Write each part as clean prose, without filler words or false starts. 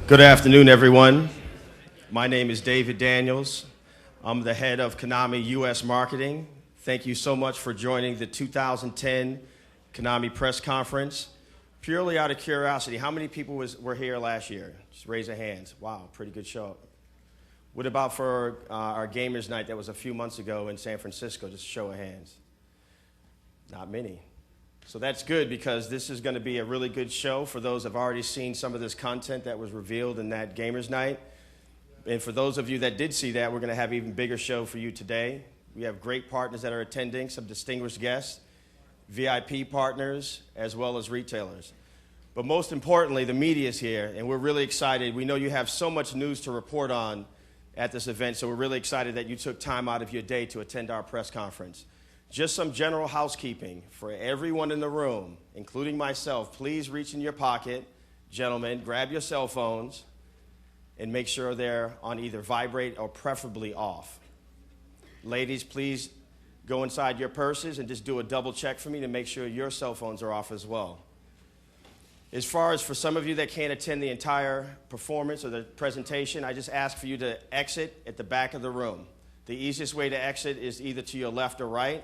Good afternoon, everyone. My name is David Daniels. I'm the head of Konami US Marketing. Thank you so much for joining the 2010 Konami Press Conference. Purely out of curiosity, how many people were here last year? Just raise your hands. Wow, pretty good show. What about for our Gamers Night that was a few months ago in San Francisco? Just a show of hands. Not many. So that's good because this is going to be a really good show for those who have already seen some of this content that was revealed in that Gamers Night. And for those of you that did see that, we're going to have an even bigger show for you today. We have great partners that are attending, some distinguished guests, VIP partners, as well as retailers. But most importantly, the media is here, and we're really excited. We know you have so much news to report on at this event, so we're really excited that you took time out of your day to attend our press conference. Just some general housekeeping for everyone in the room, including myself. Please reach in your pocket, gentlemen, grab your cell phones, and make sure they're on either vibrate or preferably off. Ladies, please go inside your purses and just do a double check for me to make sure your cell phones are off as well. As far as for some of you that can't attend the entire performance or the presentation, I just ask for you to exit at the back of the room. The easiest way to exit is either to your left or right.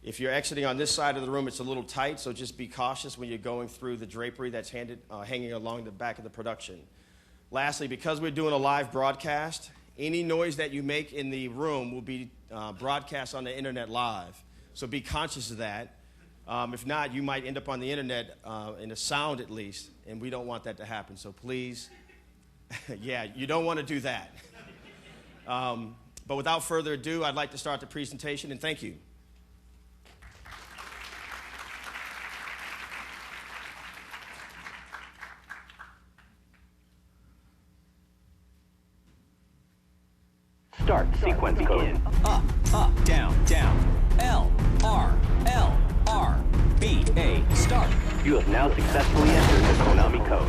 If you're exiting on this side of the room, it's a little tight, so just be cautious when you're going through the drapery that's hanging along the back of the production. Lastly, because we're doing a live broadcast, any noise that you make in the room will be broadcast on the internet live. So be conscious of that. If not, you might end up on the internet in a sound at least, and we don't want that to happen. So please, yeah, you don't want to do that. But without further ado, I'd like to start the presentation, and thank you. Start sequence code. Up, up, down, down. L, R, L, R, B, A, start. You have now successfully entered the Konami code.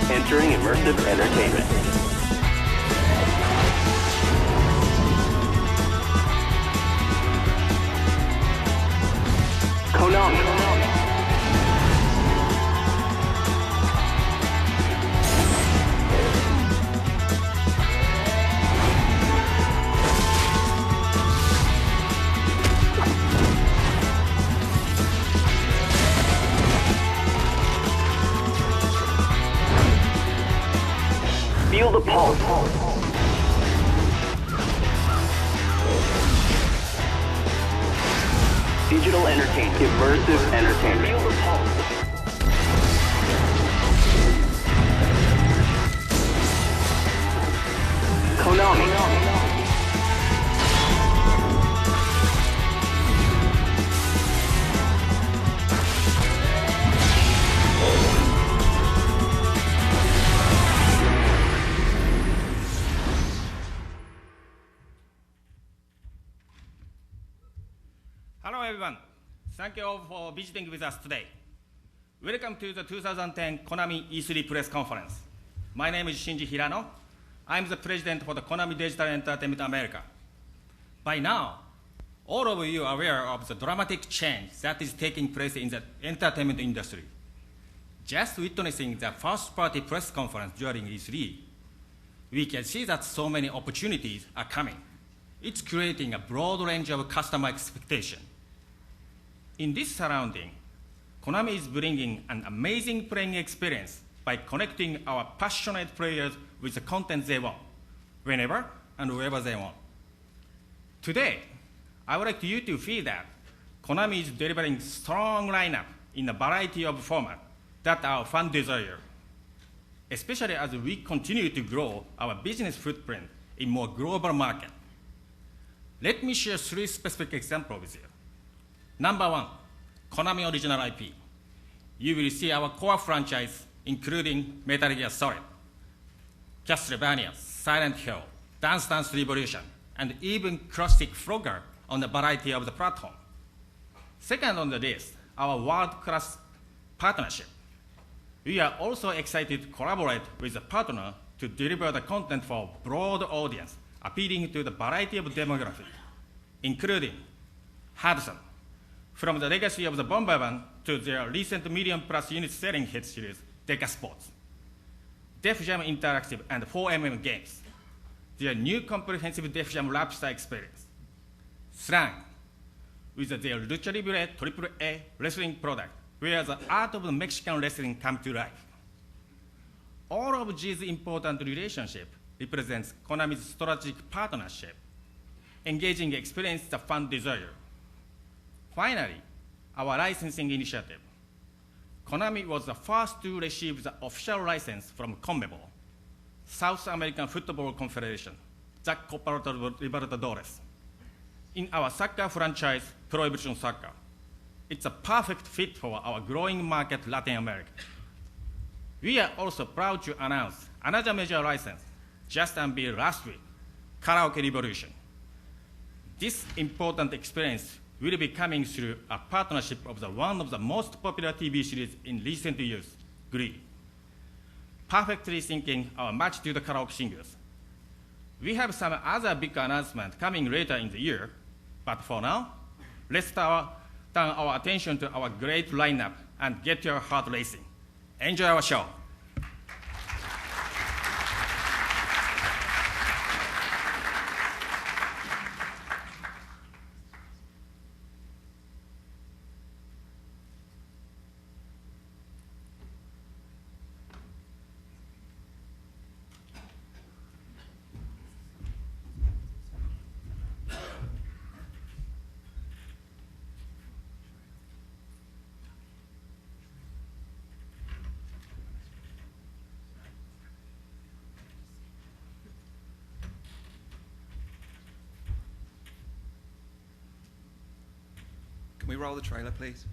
Entering immersive entertainment. Konami. Feel the pulse. Digital entertainment. Immersive entertainment. Feel the pulse. Konami. Hello everyone, thank you all for visiting with us today. Welcome to the 2010 Konami E3 press conference. My name is Shinji Hirano. I'm the president for the Konami Digital Entertainment America. By now, all of you are aware of the dramatic change that is taking place in the entertainment industry. Just witnessing the first party press conference during E3, we can see that so many opportunities are coming. It's creating a broad range of customer expectation. In this surrounding, Konami is bringing an amazing playing experience by connecting our passionate players with the content they want, whenever and wherever they want. Today, I would like you to feel that Konami is delivering strong lineup in a variety of formats that our fans desire, especially as we continue to grow our business footprint in more global market. Let me share 3 specific examples with you. Number 1, Konami original IP. You will see our core franchise, including Metal Gear Solid, Castlevania, Silent Hill, Dance Dance Revolution, and even classic Frogger on the variety of the platform. Second on the list, our world-class partnership. We are also excited to collaborate with a partner to deliver the content for a broad audience, appealing to the variety of demographics, including Hudson, from the legacy of the Bomberman to their recent million-plus unit selling hit series, Deca Sports, Def Jam Interactive and 4MM Games, their new comprehensive Def Jam Rapstar experience, Slang, with their Lucha Libre AAA wrestling product, where the art of the Mexican wrestling comes to life. All of these important relationships represent Konami's strategic partnership, engaging experience the fan desire. Finally, our licensing initiative. Konami was the first to receive the official license from CONMEBOL, South American Football Confederation, the Copa Libertadores, in our soccer franchise, Pro Evolution Soccer. It's a perfect fit for our growing market, Latin America. We are also proud to announce another major license, just unveiled last week, Karaoke Revolution. This important experience will be coming through a partnership of one of the most popular TV series in recent years, Glee, perfectly syncing our match to the karaoke singers. We have some other big announcements coming later in the year, but for now, let's turn our attention to our great lineup and get your heart racing. Enjoy our show. Can we roll the trailer, please?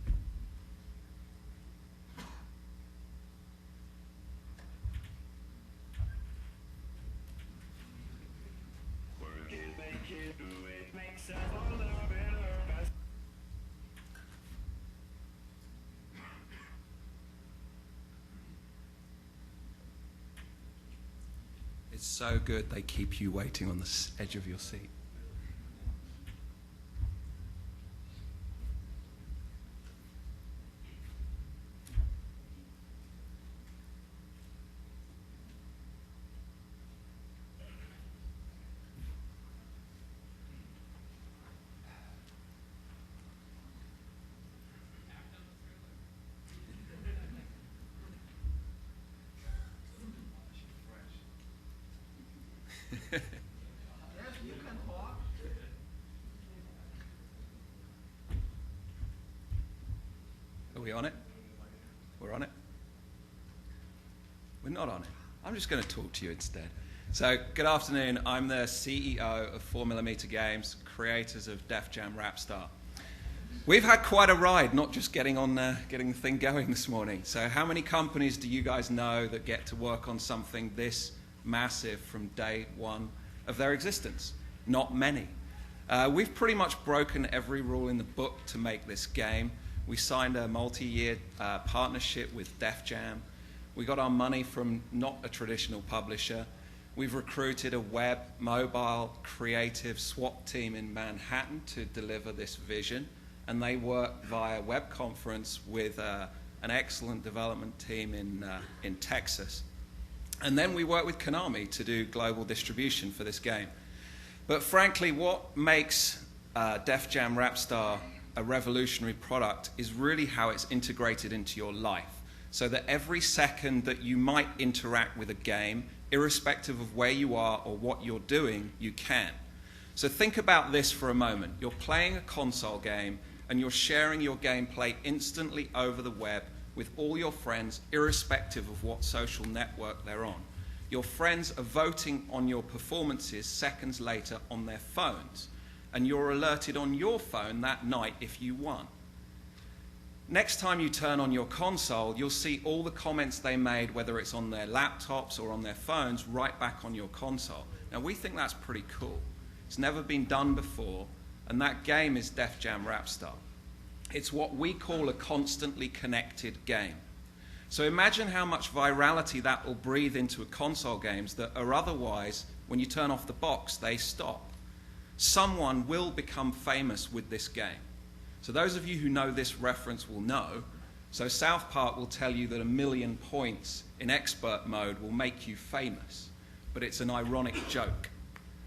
It's so good they keep you waiting on the edge of your seat. Are we on it? We're on it? We're not on it. I'm just going to talk to you instead. So, good afternoon. I'm the CEO of 4mm Games, creators of Def Jam Rapstar. We've had quite a ride, not just getting the thing going this morning. So how many companies do you guys know that get to work on something this massive from day one of their existence? Not many. We've pretty much broken every rule in the book to make this game. We signed a multi-year partnership with Def Jam. We got our money from not a traditional publisher. We've recruited a web, mobile, creative SWAT team in Manhattan to deliver this vision. And they work via web conference with an excellent development team in Texas. And then we work with Konami to do global distribution for this game. But frankly, what makes Def Jam Rapstar a revolutionary product is really how it's integrated into your life, so that every second that you might interact with a game, irrespective of where you are or what you're doing, you can. So think about this for a moment. You're playing a console game and you're sharing your gameplay instantly over the web with all your friends, irrespective of what social network they're on. Your friends are voting on your performances seconds later on their phones, and you're alerted on your phone that night if you won. Next time you turn on your console, you'll see all the comments they made, whether it's on their laptops or on their phones, right back on your console. Now, we think that's pretty cool. It's never been done before, and that game is Def Jam Rap Star. It's what we call a constantly connected game. So imagine how much virality that will breathe into console games that are otherwise, when you turn off the box, they stop. Someone will become famous with this game. So those of you who know this reference will know. So South Park will tell you that 1 million points in expert mode will make you famous, but it's an ironic joke.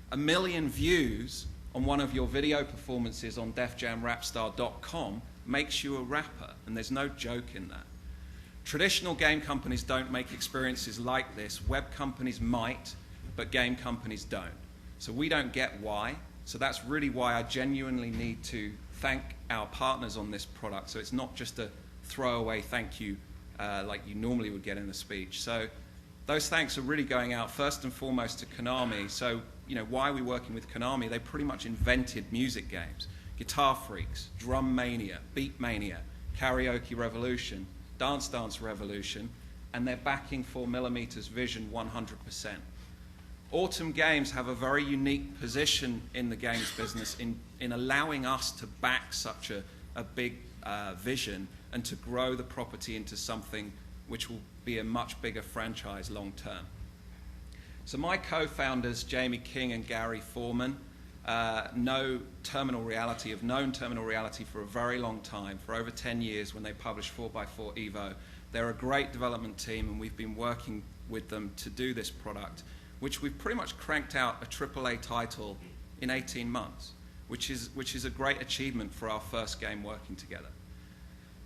1 million views on one of your video performances on defjamrapstar.com makes you a rapper, and there's no joke in that. Traditional game companies don't make experiences like this. Web companies might, but game companies don't. So we don't get why. So that's really why I genuinely need to thank our partners on this product. So it's not just a throwaway thank you like you normally would get in a speech. So those thanks are really going out first and foremost to Konami. So, why are we working with Konami? They pretty much invented music games. Guitar Freaks, Drum Mania, Beat Mania, Karaoke Revolution, Dance Dance Revolution, and they're backing 4mm's vision 100%. Autumn Games have a very unique position in the games business in allowing us to back such a big vision and to grow the property into something which will be a much bigger franchise long term. So my co-founders, Jamie King and Gary Foreman, know Terminal Reality, have known Terminal Reality for a very long time, for over 10 years when they published 4x4 Evo. They're a great development team, and we've been working with them to do this product, which we've pretty much cranked out a AAA title in 18 months, which is a great achievement for our first game working together.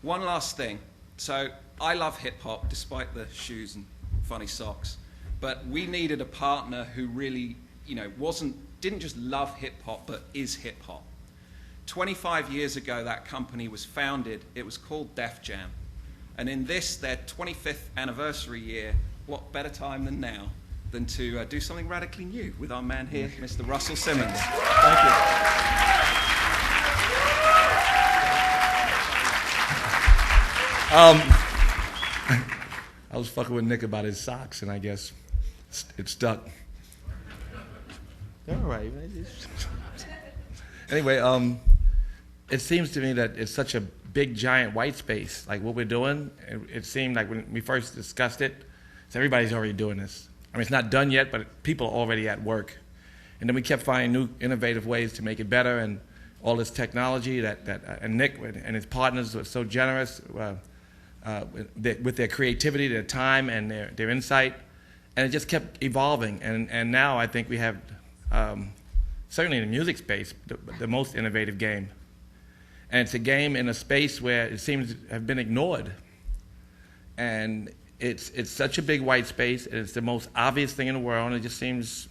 One last thing. So I love hip-hop, despite the shoes and funny socks, but we needed a partner who really, didn't just love hip-hop, but is hip-hop. 25 years ago, that company was founded. It was called Def Jam. And in this, their 25th anniversary year, what better time than now than to do something radically new with our man here, Mr. Russell Simmons. Thank you. I was fucking with Nick about his socks, and I guess it stuck. All right. Anyway, it seems to me that it's such a big, giant white space. Like what we're doing, it seemed like when we first discussed it, so everybody's already doing this. I mean, it's not done yet, but people are already at work. And then we kept finding new, innovative ways to make it better, and all this technology and Nick and his partners were so generous with their creativity, their time, and their insight. And it just kept evolving. And now I think we have, certainly in the music space, the most innovative game. And it's a game in a space where it seems to have been ignored. And it's such a big white space. It's the most obvious thing in the world. And it just seems,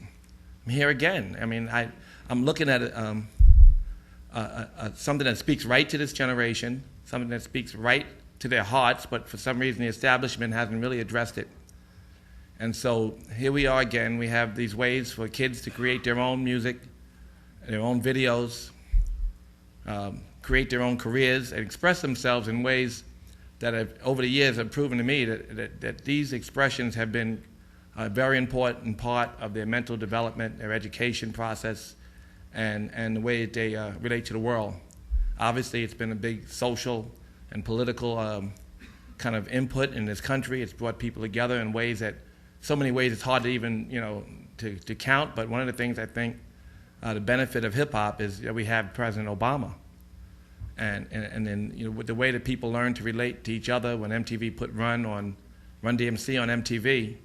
I'm here again. I mean, I'm looking at something that speaks right to this generation, something that speaks right to their hearts, but for some reason the establishment hasn't really addressed it. And so here we are again. We have these ways for kids to create their own music, their own videos, create their own careers, and express themselves in ways that have, over the years, have proven to me that these expressions have been a very important part of their mental development, their education process, and the way that they relate to the world. Obviously, it's been a big social and political kind of input in this country. It's brought people together in ways that, so many ways it's hard to even, to count. But one of the things I think the benefit of hip hop is that we have President Obama. And then, with the way that people learn to relate to each other when MTV put Run DMC on MTV,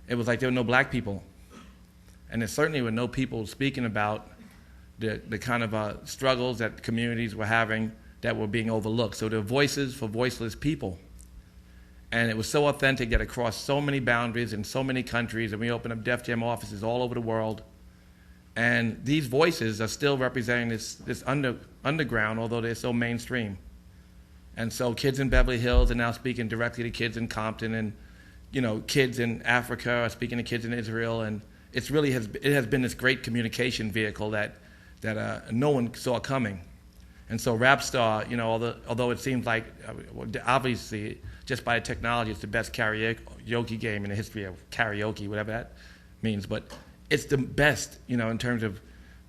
it was like there were no black people. And there certainly were no people speaking about the kind of struggles that communities were having that were being overlooked. So there were voices for voiceless people. And it was so authentic that it crossed so many boundaries in so many countries, and we opened up Def Jam offices all over the world. And these voices are still representing this underground, although they're so mainstream. And so kids in Beverly Hills are now speaking directly to kids in Compton, and kids in Africa are speaking to kids in Israel. And it has been this great communication vehicle that no one saw coming. And so Rapstar, although it seems like, obviously, just by the technology, it's the best karaoke game in the history of karaoke, whatever that means. But it's the best, in terms of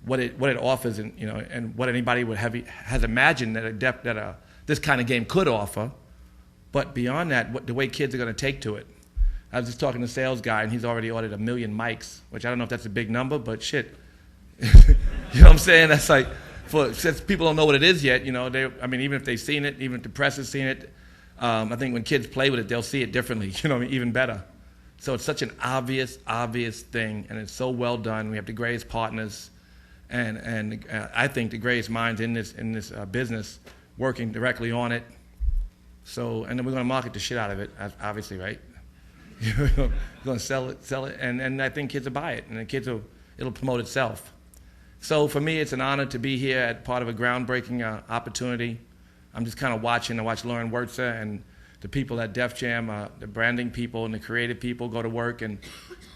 what it offers, and and what anybody has imagined that this kind of game could offer. But beyond that, the way kids are going to take to it. I was just talking to a sales guy, and he's already ordered 1 million mics, which I don't know if that's a big number, but shit. You know what I'm saying? That's like, since people don't know what it is yet, even if they've seen it, even if the press has seen it, I think when kids play with it, they'll see it differently, even better. So it's such an obvious thing, and it's so well done. We have the greatest partners, and I think the greatest minds in this business working directly on it. So, and then we're going to market the shit out of it, obviously, right? We're going to sell it, and I think kids will buy it, and it'll promote itself. So for me, it's an honor to be here at part of a groundbreaking opportunity. I'm just kind of watching. I watch Lauren Wurtzer and the people at Def Jam, the branding people and the creative people go to work, and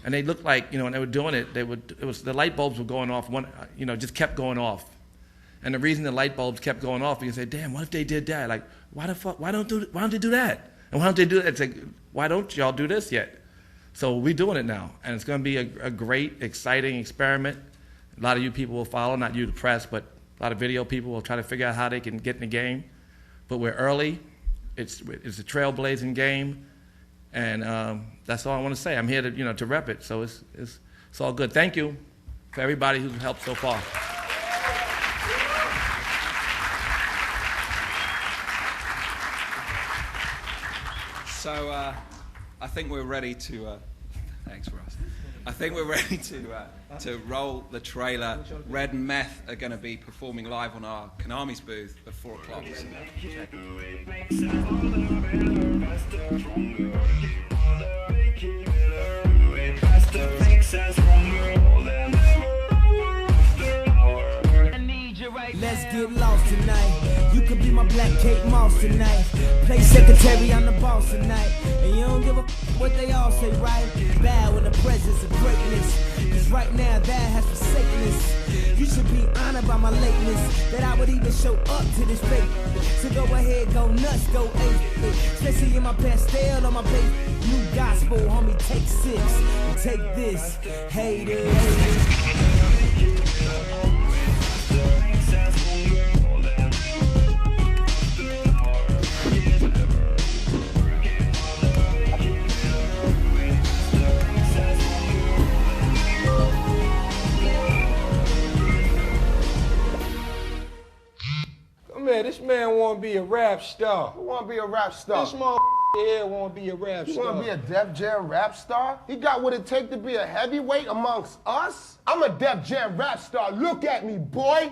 they looked like, when they were doing it, the light bulbs were going off, just kept going off. And the reason the light bulbs kept going off, you say, damn, what if they did that? Like, why don't they do that? And why don't they do that? It's like, why don't y'all do this yet? So we're doing it now, and it's going to be a great, exciting experiment. A lot of you people will follow, not you, the press, but a lot of video people will try to figure out how they can get in the game. But we're early. It's a trailblazing game, and that's all I want to say. I'm here to rep it, so it's all good. Thank you for everybody who's helped so far. So I think we're ready to. Thanks, Ross. I think we're ready to roll the trailer. Red and Meth are going to be performing live on our Konami's booth at 4 o'clock. So check Let's get lost tonight. You could be my black Kate Moss tonight. Play secretary, I'm the boss tonight. And you don't give a what they all say, right? Bow in the presence of greatness. Cause right now that has forsaken us. You should be honored by my lateness, that I would even show up to this fate. So go ahead, go nuts, go ape. Especially in my pastel on my page. New gospel, homie, take 6. And take this, haters. Man, this man want to be a rap star. Who want to be a rap star? This motherfucker here want to be a rap star. You want to be a Def Jam rap star? He got what it take to be a heavyweight amongst us? I'm a Def Jam rap star. Look at me, boy.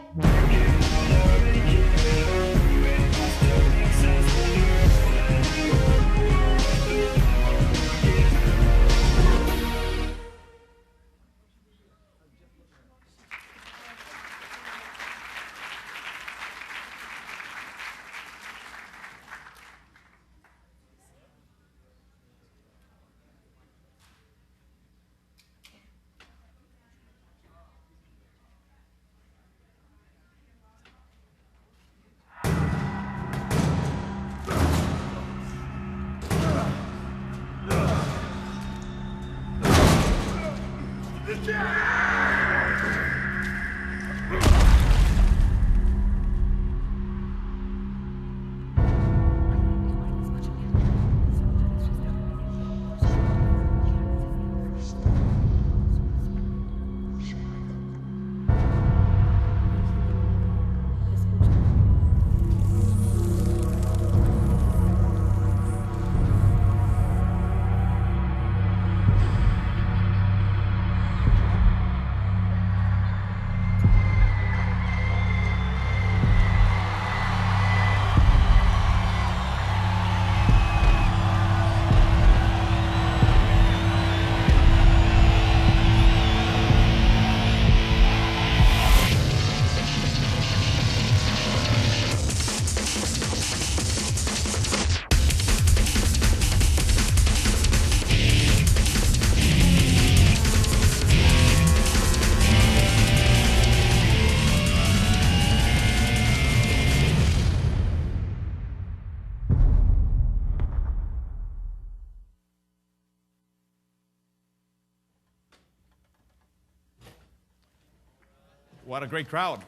What a great crowd.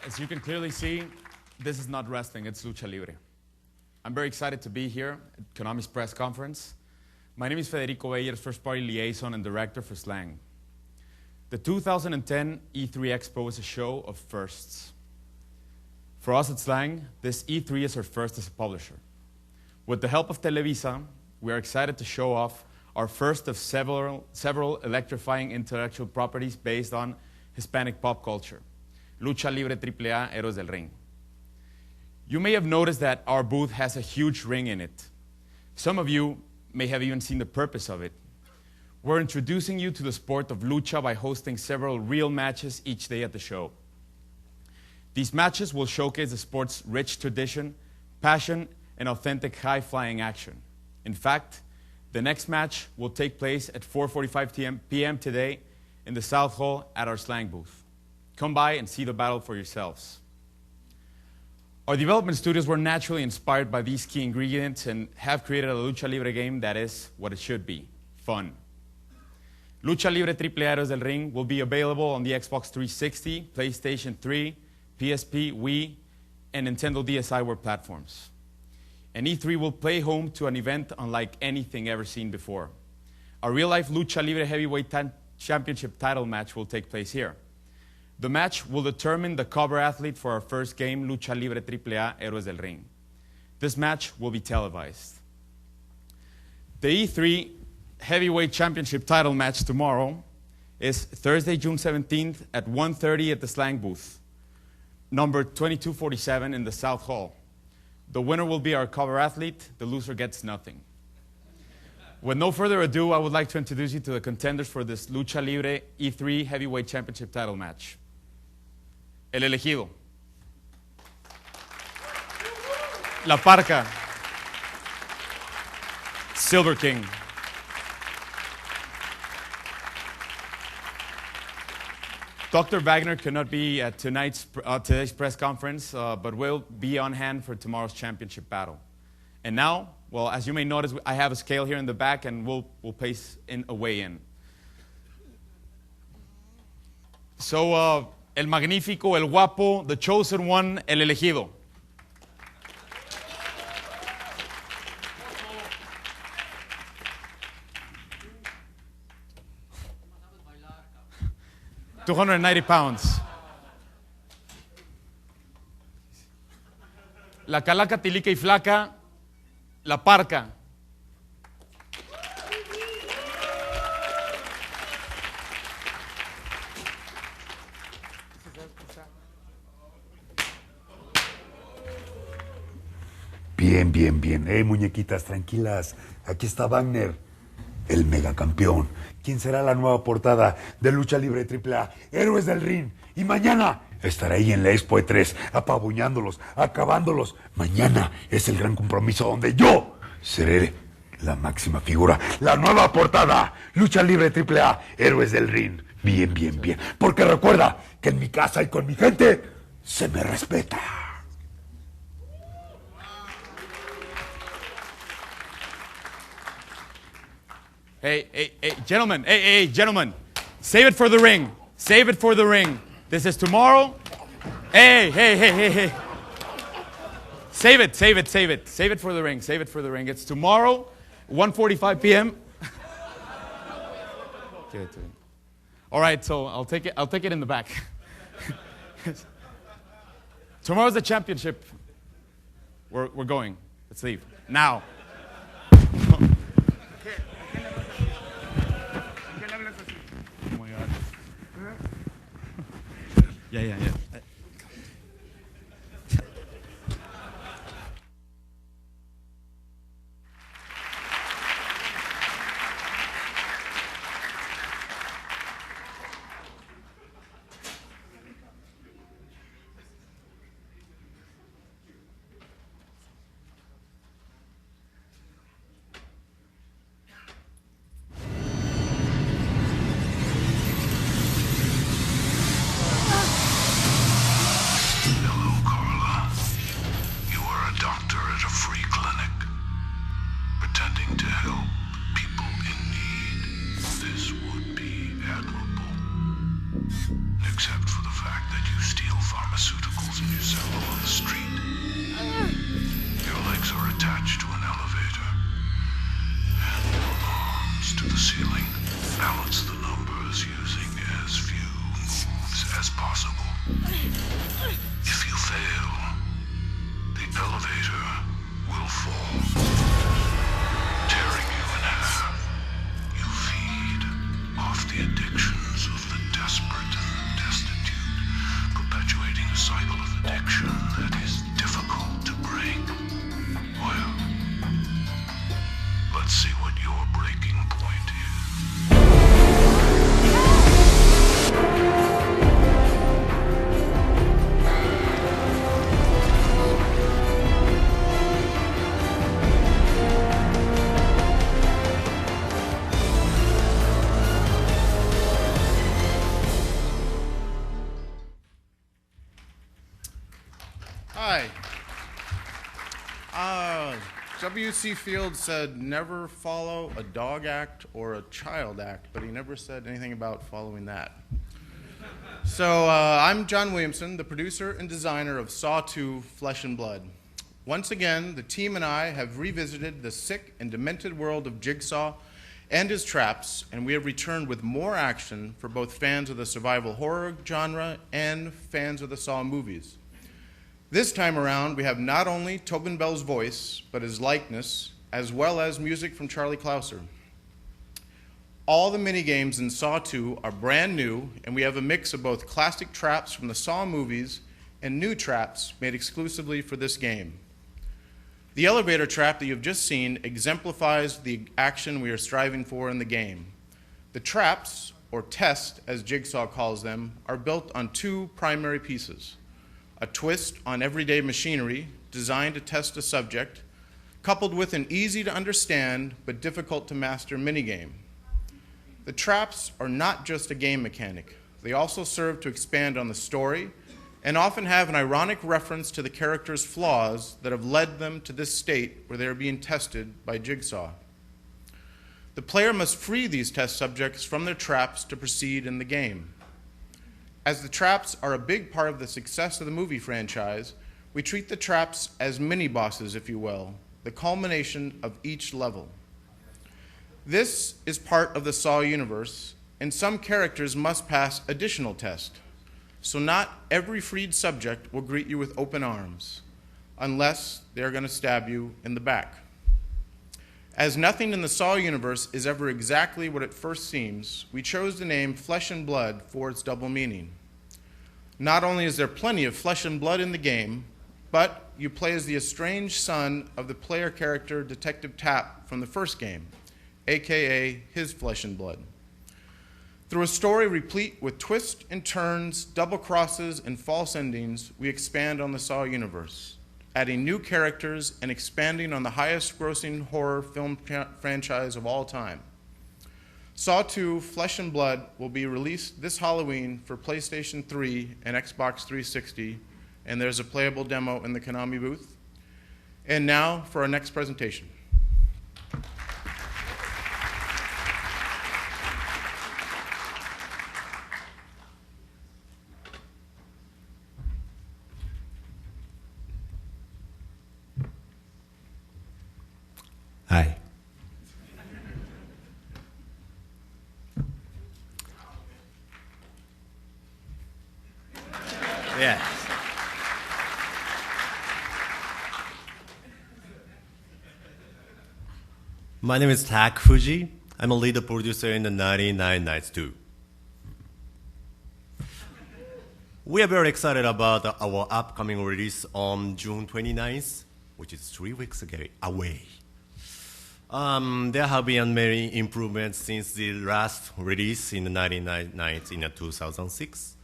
As you can clearly see, this is not wrestling, it's lucha libre. I'm very excited to be here at Konami's press conference. My name is Federico Beyers, first party liaison and director for Slang. The 2010 E3 Expo is a show of firsts. For us at Slang, this E3 is our first as a publisher. With the help of Televisa, we are excited to show off our first of several electrifying intellectual properties based on Hispanic pop culture. Lucha Libre AAA Héroes del Ring. You may have noticed that our booth has a huge ring in it. Some of you may have even seen the purpose of it. We're introducing you to the sport of lucha by hosting several real matches each day at the show. These matches will showcase the sport's rich tradition, passion, and authentic high-flying action. In fact, the next match will take place at 4:45 p.m. today in the South Hall at our Slang booth. Come by and see the battle for yourselves. Our development studios were naturally inspired by these key ingredients and have created a Lucha Libre game that is what it should be, fun. Lucha Libre AAA Héroes del Ring will be available on the Xbox 360, PlayStation 3, PSP, Wii, and Nintendo DSiWare platforms. And E3 will play home to an event unlike anything ever seen before. A real-life Lucha Libre Heavyweight Championship title match will take place here. The match will determine the cover athlete for our first game, Lucha Libre AAA Héroes del Ring. This match will be televised. The E3 Heavyweight Championship title match tomorrow is Thursday, June 17th at 1:30 at the Slang booth, number 2247 in the South Hall. The winner will be our cover athlete. The loser gets nothing. With no further ado, I would like to introduce you to the contenders for this Lucha Libre E3 Heavyweight Championship title match. El Elegido. La Parca. Silver King. Dr. Wagner cannot be at today's press conference, but will be on hand for tomorrow's championship battle. And now, well, as you may notice, I have a scale here in the back, and we'll place a weigh-in. So, El Magnífico, El Guapo, the Chosen One, El Elegido. £290. La Calaca, Tilica y Flaca, La Parca. Bien, bien, bien. Muñequitas, tranquilas. Aquí está Wagner, el megacampeón. ¿Quién será la nueva portada de Lucha Libre AAA Héroes del Ring? Y mañana estaré ahí en la Expo E3, apabuñándolos, acabándolos. Mañana es el gran compromiso donde yo seré la máxima figura. La nueva portada, Lucha Libre AAA Héroes del Ring. Bien, bien, bien. Porque recuerda que en mi casa y con mi gente se me respeta. Hey, gentlemen, gentlemen, save it for the ring. Save it for the ring. This is tomorrow. Hey. Save it. Save it for the ring. Save it for the ring. It's tomorrow, 1:45 p.m. Give it to him. All right, so I'll take it in the back. Tomorrow's the championship. We're going. Let's leave. Now. Yeah. except for the fact that you steal pharmaceuticals and you sell them on the street. Your legs are attached to an elevator, and your arms to the ceiling. Balance the numbers using as few moves as possible. If you fail, the elevator will fall, tearing you in half. You feed off the addictions of the desperate and destitute, perpetuating a cycle of addiction that is difficult to break. Well, let's see what your breaking point is. Hi. W.C. Fields said never follow a dog act or a child act, but he never said anything about following that. So I'm John Williamson, the producer and designer of Saw 2: Flesh and Blood. Once again, the team and I have revisited the sick and demented world of Jigsaw and his traps, and we have returned with more action for both fans of the survival horror genre and fans of the Saw movies. This time around, we have not only Tobin Bell's voice, but his likeness, as well as music from Charlie Clouser. All the minigames in Saw 2 are brand new, and we have a mix of both classic traps from the Saw movies and new traps made exclusively for this game. The elevator trap that you've just seen exemplifies the action we are striving for in the game. The traps, or tests as Jigsaw calls them, are built on two primary pieces: a twist on everyday machinery designed to test a subject, coupled with an easy-to-understand but difficult-to-master minigame. The traps are not just a game mechanic. They also serve to expand on the story and often have an ironic reference to the characters' flaws that have led them to this state where they are being tested by Jigsaw. The player must free these test subjects from their traps to proceed in the game. As the traps are a big part of the success of the movie franchise, we treat the traps as mini-bosses, if you will, the culmination of each level. This is part of the Saw universe, and some characters must pass additional tests. So not every freed subject will greet you with open arms, unless they are going to stab you in the back. As nothing in the Saw universe is ever exactly what it first seems, we chose the name Flesh and Blood for its double meaning. Not only is there plenty of flesh and blood in the game, but you play as the estranged son of the player character Detective Tapp from the first game, aka his flesh and blood. Through a story replete with twists and turns, double crosses, and false endings, we expand on the Saw universe, adding new characters and expanding on the highest grossing horror film franchise of all time. Saw 2: Flesh and Blood will be released this Halloween for PlayStation 3 and Xbox 360, and there's a playable demo in the Konami booth. And now for our next presentation. Hi. Yes. My name is Tak Fuji. I'm a lead producer in the 99 Nights 2. We are very excited about our upcoming release on June 29th, which is 3 weeks away. There have been many improvements since the last release in the 99 Nights in 2006.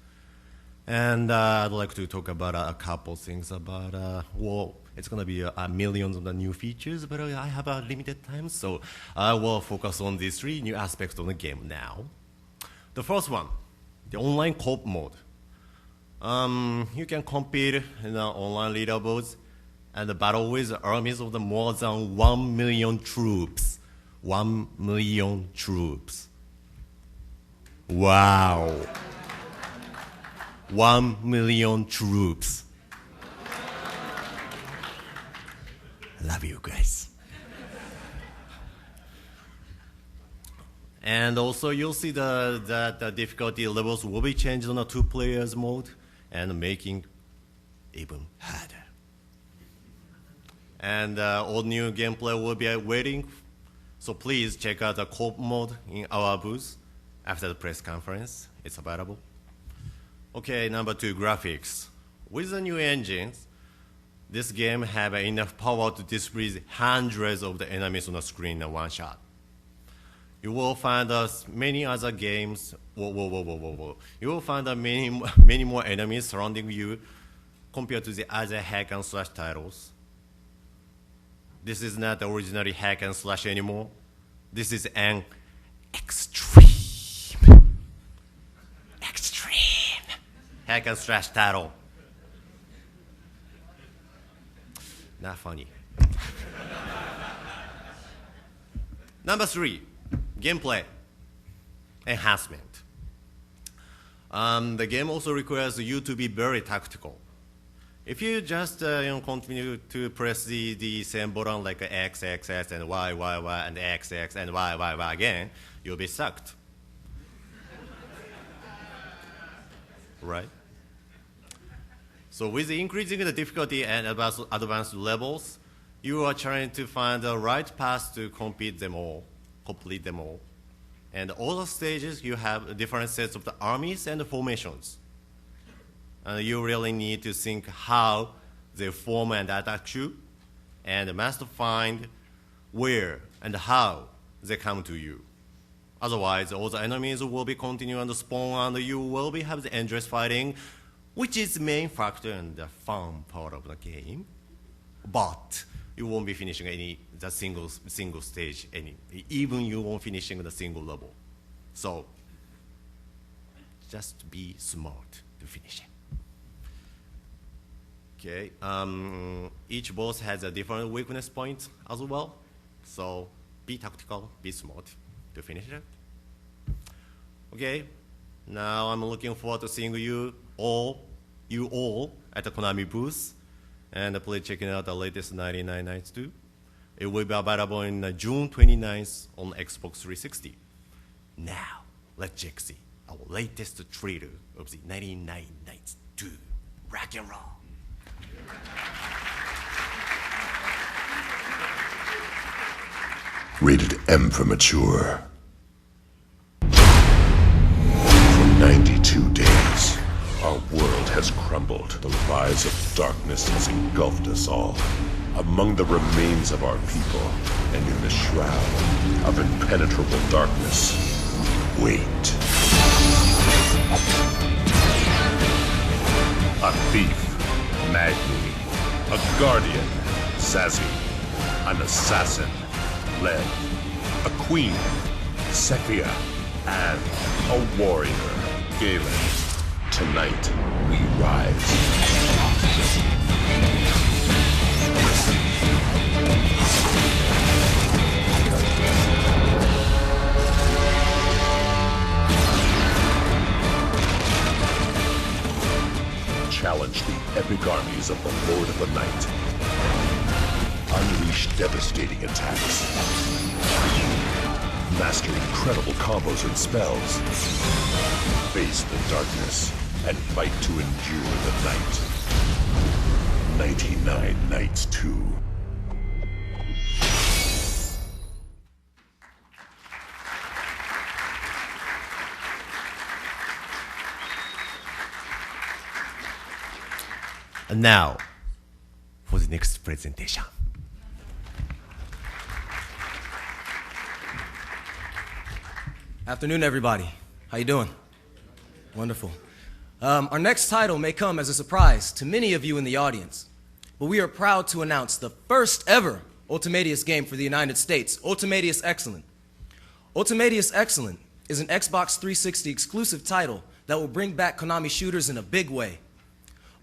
And I'd like to talk about a couple things about, well, it's going to be millions of the new features, but I have a limited time, so I will focus on these three new aspects of the game now. The first one, the online co-op mode. You can compete in the online leaderboards and battle with armies of the more than 1 million troops. 1 million troops. Wow. 1 million troops. I love you guys. And also you'll see that the difficulty levels will be changed on a 2 players mode and making even harder. And all new gameplay will be waiting, so please check out the co-op mode in our booth after the press conference. It's available. Okay, number 2, graphics. With the new engines, this game have enough power to display hundreds of the enemies on the screen in one shot. You will find many other games. You will find many more enemies surrounding you compared to the other hack and slash titles. This is not originally hack and slash anymore. This is an extreme hack and slash title. Not funny. Number 3, gameplay enhancement. The game also requires you to be very tactical. If you just continue to press the same button like X, X, X, and Y, Y, Y, and X, X, and Y, Y, Y again, you'll be sucked. Right? So with increasing the difficulty and advanced levels, you are trying to find the right path to complete them all. And all the stages, you have different sets of the armies and the formations. And you really need to think how they form and attack you, and must find where and how they come to you. Otherwise, all the enemies will be continue and spawn, and you will be have the endless fighting, which is the main factor and the fun part of the game. But you won't be finishing the single stage, even you won't finishing the single level. So just be smart to finish it. Okay, each boss has a different weakness point as well. So be tactical, be smart to finish it. Okay, now I'm looking forward to seeing you all at the Konami booth, and please checking out the latest 99 Nights 2. It will be available in June 29th on Xbox 360. Now, let's check see our latest trailer of the 99 Nights 2. Rock and roll. Rated M for mature. For 92 days, our world has crumbled. The rise of darkness has engulfed us all. Among the remains of our people, and in the shroud of impenetrable darkness, we wait. A thief, Magni. A guardian, Zazie. An assassin, Lev. A queen, Sephia. And a warrior, Galen. Tonight, we rise. Challenge the epic armies of the Lord of the Night. Unleash devastating attacks. Master incredible combos and spells. Face the darkness and fight to endure the night. 99 Nights 2. And now, for the next presentation. Afternoon, everybody. How you doing? Wonderful. Our next title may come as a surprise to many of you in the audience, but we are proud to announce the first ever Ultimatius game for the United States, Ultimatius Excellent. Ultimatius Excellent is an Xbox 360 exclusive title that will bring back Konami shooters in a big way.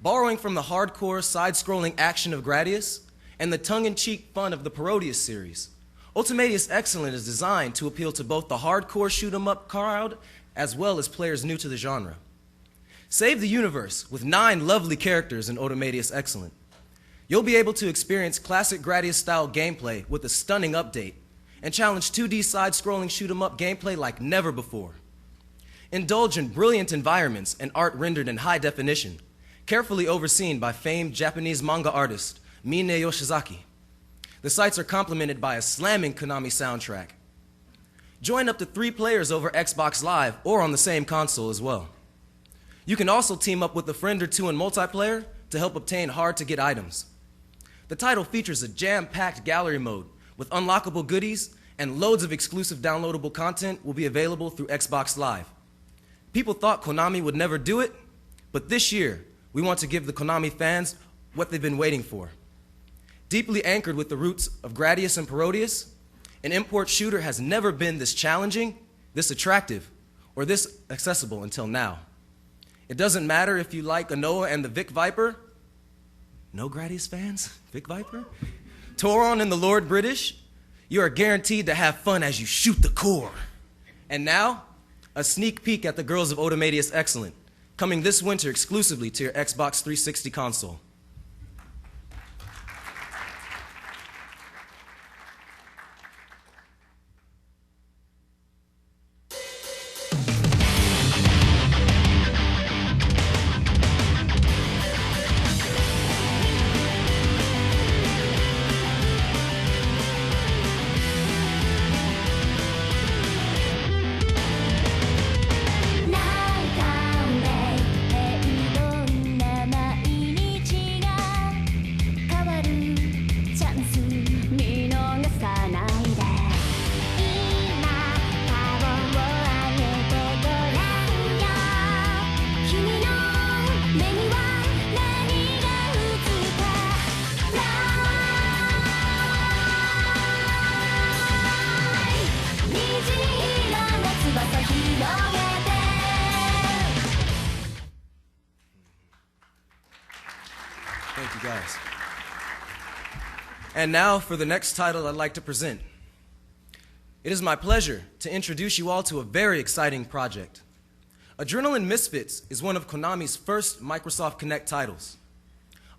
Borrowing from the hardcore, side-scrolling action of Gradius and the tongue-in-cheek fun of the Parodius series, Ultimatius Excellent is designed to appeal to both the hardcore shoot-'em-up crowd as well as players new to the genre. Save the universe with 9 lovely characters in Automatius Excellent. You'll be able to experience classic Gradius-style gameplay with a stunning update and challenge 2D side-scrolling shoot-'em-up gameplay like never before. Indulge in brilliant environments and art rendered in high definition, carefully overseen by famed Japanese manga artist Mine Yoshizaki. The sights are complemented by a slamming Konami soundtrack. Join up to 3 players over Xbox Live or on the same console as well. You can also team up with a friend or 2 in multiplayer to help obtain hard-to-get items. The title features a jam-packed gallery mode with unlockable goodies, and loads of exclusive downloadable content will be available through Xbox Live. People thought Konami would never do it, but this year, we want to give the Konami fans what they've been waiting for. Deeply anchored with the roots of Gradius and Parodius, an import shooter has never been this challenging, this attractive, or this accessible until now. It doesn't matter if you like Anoa and the Vic Viper. No Gradius fans? Vic Viper? Tauron and the Lord British? You are guaranteed to have fun as you shoot the core. And now, a sneak peek at the girls of Automatius Excellent, coming this winter exclusively to your Xbox 360 console. Thank you, guys. And now for the next title I'd like to present. It is my pleasure to introduce you all to a very exciting project. Adrenaline Misfits is one of Konami's first Microsoft Kinect titles.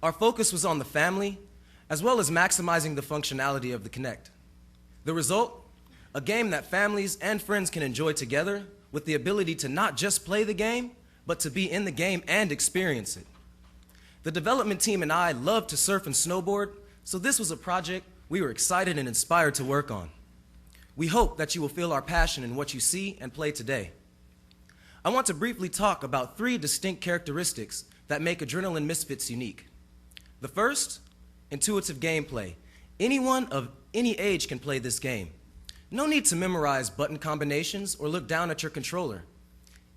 Our focus was on the family, as well as maximizing the functionality of the Kinect. The result? A game that families and friends can enjoy together with the ability to not just play the game, but to be in the game and experience it. The development team and I love to surf and snowboard, so this was a project we were excited and inspired to work on. We hope that you will feel our passion in what you see and play today. I want to briefly talk about 3 distinct characteristics that make Adrenaline Misfits unique. The first, intuitive gameplay. Anyone of any age can play this game. No need to memorize button combinations or look down at your controller.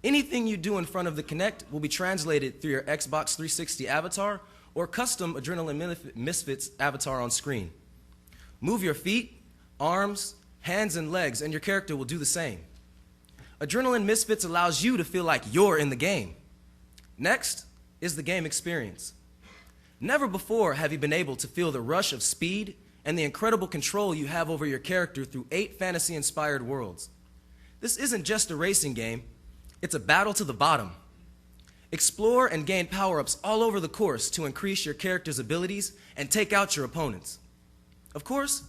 Anything you do in front of the Kinect will be translated through your Xbox 360 avatar or custom Adrenaline Misfits avatar on screen. Move your feet, arms, hands, and legs, and your character will do the same. Adrenaline Misfits allows you to feel like you're in the game. Next is the game experience. Never before have you been able to feel the rush of speed and the incredible control you have over your character through 8 fantasy-inspired worlds. This isn't just a racing game, it's a battle to the bottom. Explore and gain power-ups all over the course to increase your character's abilities and take out your opponents. Of course,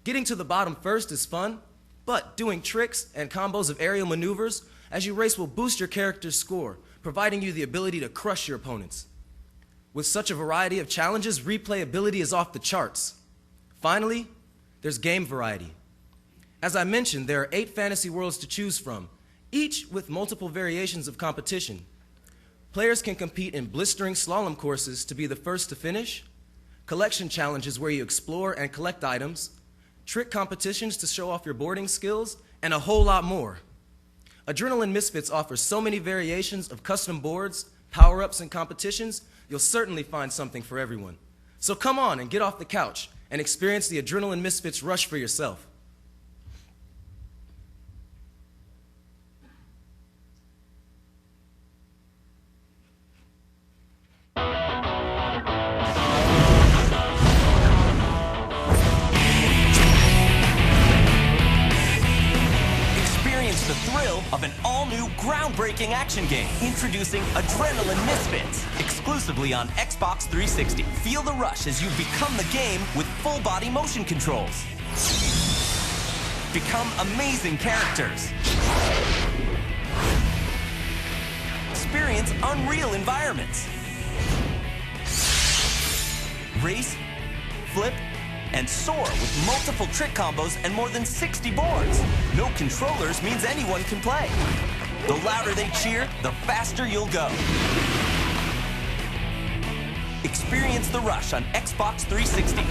getting to the bottom first is fun, but doing tricks and combos of aerial maneuvers as you race will boost your character's score, providing you the ability to crush your opponents. With such a variety of challenges, replayability is off the charts. Finally, there's game variety. As I mentioned, there are 8 fantasy worlds to choose from, each with multiple variations of competition. Players can compete in blistering slalom courses to be the first to finish, collection challenges where you explore and collect items, trick competitions to show off your boarding skills, and a whole lot more. Adrenaline Misfits offers so many variations of custom boards, power-ups, and competitions, you'll certainly find something for everyone. So come on and get off the couch and experience the Adrenaline Misfits rush for yourself. Experience the thrill of an all-new, groundbreaking thought-provoking action game. Introducing Adrenaline Misfits, exclusively on Xbox 360. Feel the rush as you become the game with full-body motion controls. Become amazing characters. Experience unreal environments. Race, flip, and soar with multiple trick combos and more than 60 boards. No controllers means anyone can play. The louder they cheer, the faster you'll go. Experience the rush on Xbox 360.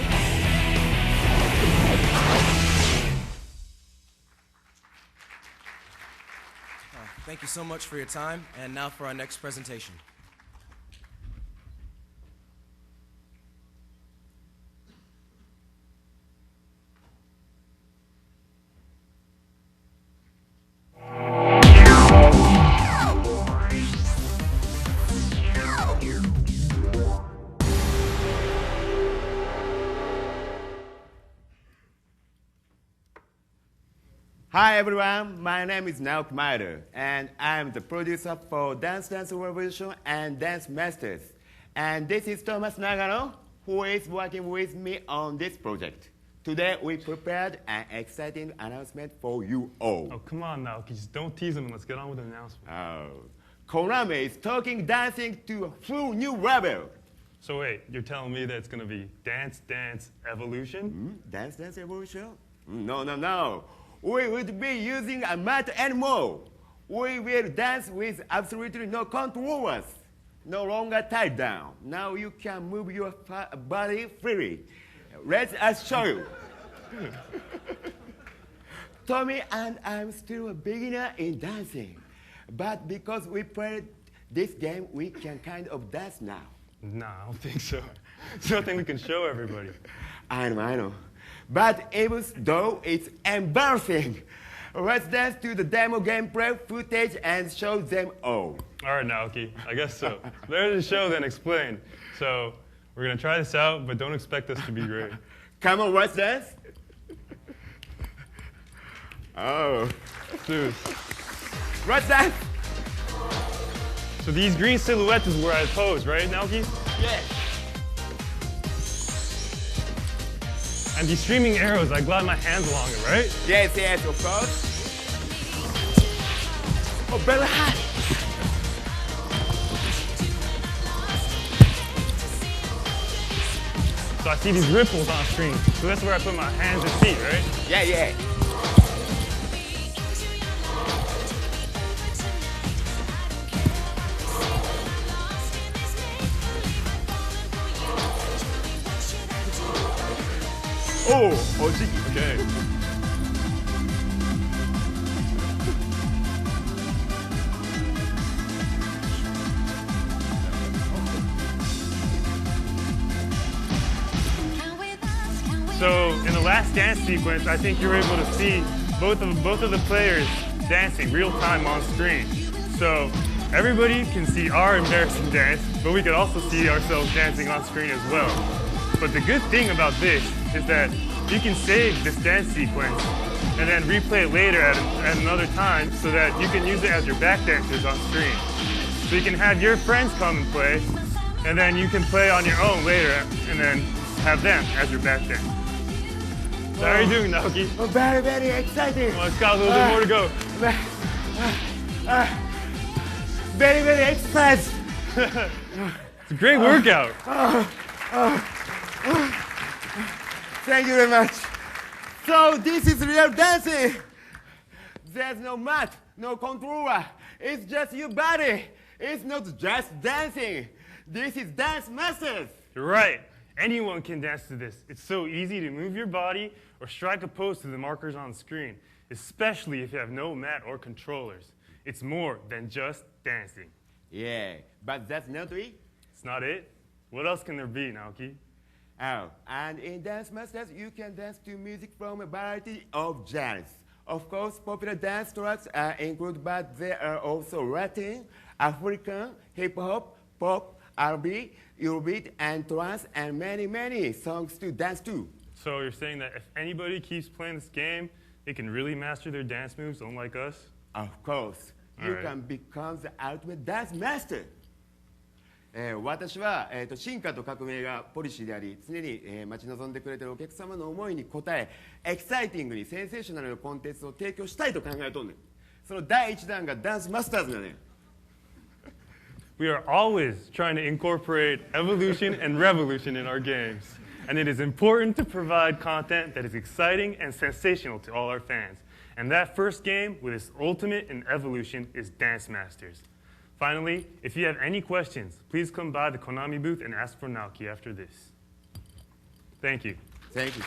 Thank you so much for your time, and now for our next presentation. Hi everyone, my name is Naoki Maeda, and I'm the producer for Dance Dance Revolution and Dance Masters. And this is Thomas Nagano, who is working with me on this project. Today we prepared an exciting announcement for you all. Oh, come on, Naoki, just don't tease him and let's get on with the announcement. Oh, Konami is taking dancing to a full new level. So wait, you're telling me that it's going to be Dance Dance Evolution? Dance Dance Evolution? No. We would be using a mat and more. We will dance with absolutely no controllers. No longer tied down. Now you can move your body freely. Let us show you. Tommy and I'm still a beginner in dancing. But because we played this game, we can kind of dance now. Nah, I don't think so. There's nothing we can show everybody. I know. But even though it's embarrassing, let's dance to the demo gameplay footage and show them all. All right, Naoki, I guess so. Better to show than explain. So we're going to try this out, but don't expect us to be great. Come on, let's dance. Oh. Dude. Let's dance. So these green silhouettes is where I pose, right, Naoki? Yeah. And these streaming arrows, I glide my hands along it, right? Yes, of course. Oh, very high. So I see these ripples on screen. So that's where I put my hands and feet, right? Yeah. Oh, okay. So in the last dance sequence, I think you're able to see both of the players dancing real time on screen. So everybody can see our embarrassing dance, but we could also see ourselves dancing on screen as well. But the good thing about this is that you can save this dance sequence and then replay it later at another time so that you can use it as your back dancers on screen. So you can have your friends come and play, and then you can play on your own later and then have them as your back dancers. So how are you doing, Naoki? Oh, very, very exciting. Well, it's got a little bit more to go. Very, very excited. It's a great workout. Thank you very much. So this is real dancing. There's no mat, no controller. It's just your body. It's not just dancing. This is Dance Masters. You're right. Anyone can dance to this. It's so easy to move your body or strike a pose to the markers on screen, especially if you have no mat or controllers. It's more than just dancing. Yeah, but that's not it. It's not it? What else can there be, Naoki? Oh, and in Dance Masters, you can dance to music from a variety of genres. Of course, popular dance tracks are included, but there are also Latin, African, hip-hop, pop, R&B, Eurobeat, and trance, and many, many songs to dance to. So you're saying that if anybody keeps playing this game, they can really master their dance moves, unlike us? Of course. you can become the ultimate dance master. 私は、進化と革命がポリシーであり、常に、待ち望んでくれているお客様の思いに応え、エキサイティングにセンセーショナルなコンテンツを提供したいと考えとんねん。その第一弾がダンスマスターズだね。We are always trying to incorporate evolution and revolution in our games. And it is important to provide content that is exciting and sensational to all our fans. And that first game with its ultimate in evolution is Dance Masters. Finally, if you have any questions, please come by the Konami booth and ask for Naoki after this. Thank you. Thank you.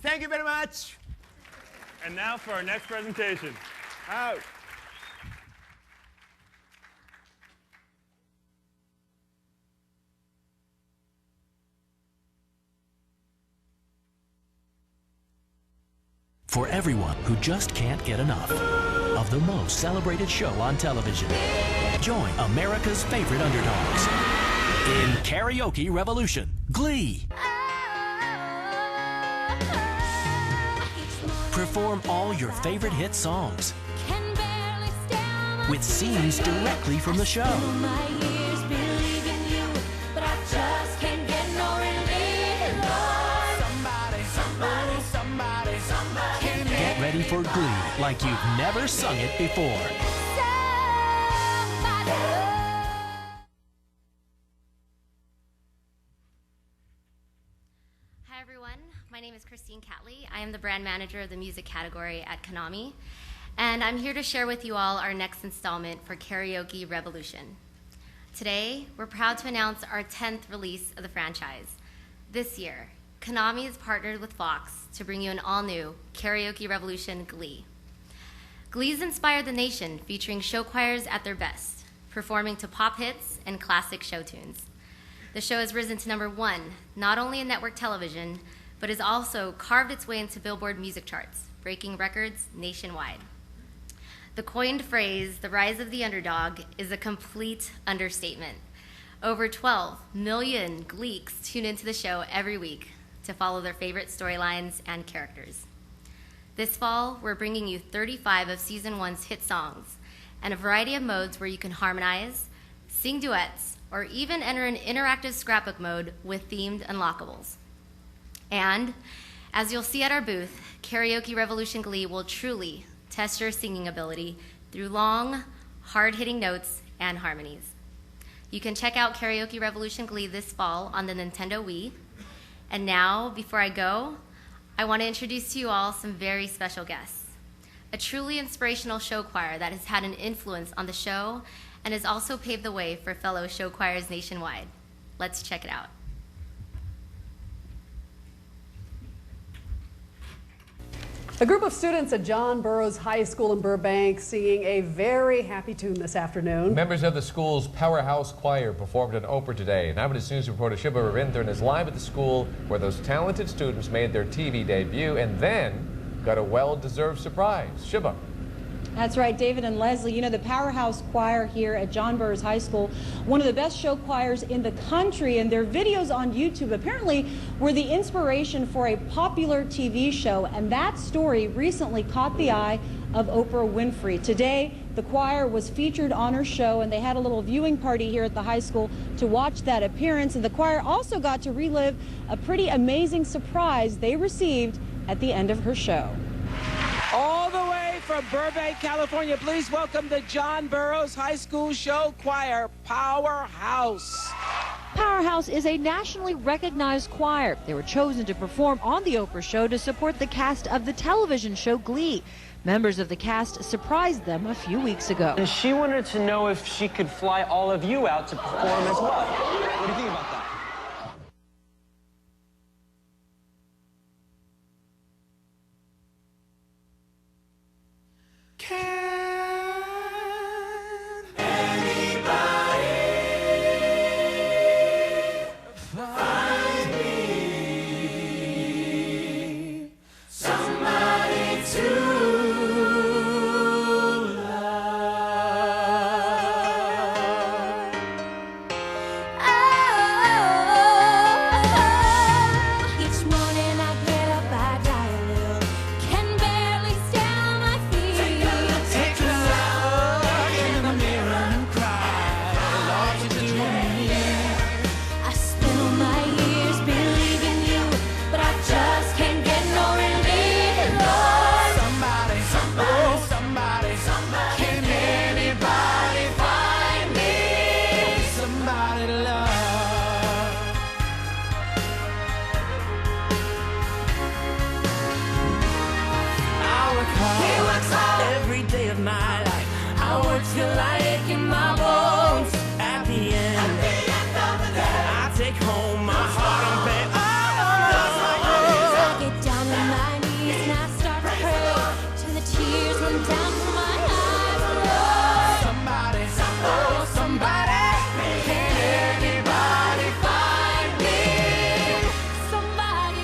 Thank you very much. And now for our next presentation. Oh. For everyone who just can't get enough of the most celebrated show on television, join America's favorite underdogs in Karaoke Revolution, Glee. Perform all your favorite hit songs with scenes directly from the show. Get ready for Glee like you've never sung it before. Hi everyone, my name is Christine Catley. I am the brand manager of the music category at Konami, and I'm here to share with you all our next installment for Karaoke Revolution. Today, we're proud to announce our 10th release of the franchise. This year, Konami has partnered with Fox to bring you an all-new Karaoke Revolution Glee. Glee's inspired the nation, featuring show choirs at their best, performing to pop hits and classic show tunes. The show has risen to #1, not only in network television, but has also carved its way into Billboard music charts, breaking records nationwide. The coined phrase, the rise of the underdog, is a complete understatement. Over 12 million Gleeks tune into the show every week to follow their favorite storylines and characters. This fall, we're bringing you 35 of Season 1's hit songs and a variety of modes where you can harmonize, sing duets, or even enter an interactive scrapbook mode with themed unlockables. And, as you'll see at our booth, Karaoke Revolution Glee will truly test your singing ability through long, hard-hitting notes and harmonies. You can check out Karaoke Revolution Glee this fall on the Nintendo Wii. And now, before I go, I want to introduce to you all some very special guests. A truly inspirational show choir that has had an influence on the show and has also paved the way for fellow show choirs nationwide. Let's check it out. A group of students at John Burroughs High School in Burbank singing a very happy tune this afternoon. Members of the school's powerhouse choir performed an opera today. And Eyewitness News reporter Shiba Ravindran is live at the school where those talented students made their TV debut and then got a well-deserved surprise. Shiba. That's right, David and Leslie. You know, the powerhouse choir here at John Burroughs High School, one of the best show choirs in the country, and their videos on YouTube apparently were the inspiration for a popular TV show, and that story recently caught the eye of Oprah Winfrey. Today, the choir was featured on her show, and they had a little viewing party here at the high school to watch that appearance, and the choir also got to relive a pretty amazing surprise they received at the end of her show. All the way from Burbank, California, please welcome the John Burroughs High School Show Choir Powerhouse. Powerhouse is a nationally recognized choir. They were chosen to perform on the Oprah show to support the cast of the television show Glee. Members of the cast surprised them a few weeks ago. And she wanted to know if she could fly all of you out to perform as well. What do you think about that? Every day of my life, I work till I ache in my bones. At the end of the day, I take home my heart and pay. I get down on my knees and I start to pray till the tears run down from my eyes. Somebody, oh somebody, can anybody find me? Somebody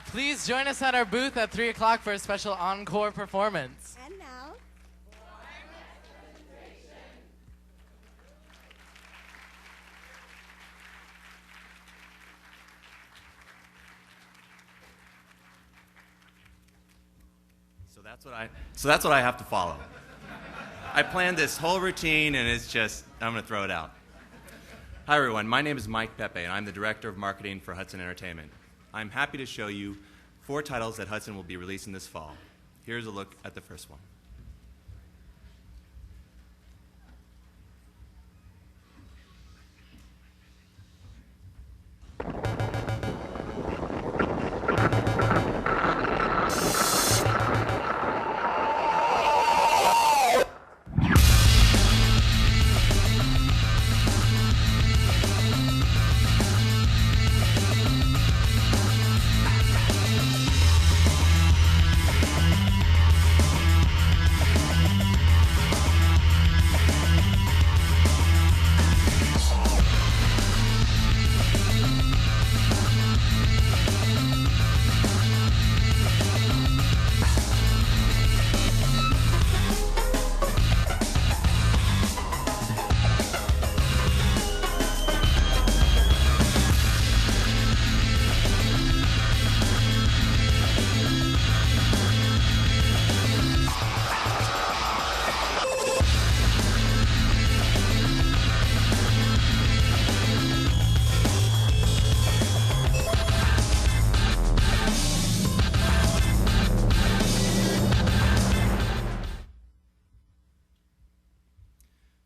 Please join us at our booth at 3 o'clock for a special encore performance. And now, So that's what I have to follow. I planned this whole routine, and it's just, I'm going to throw it out. Hi, everyone. My name is Mike Pepe, and I'm the Director of Marketing for Hudson Entertainment. I'm happy to show you 4 titles that Hudson will be releasing this fall. Here's a look at the first one.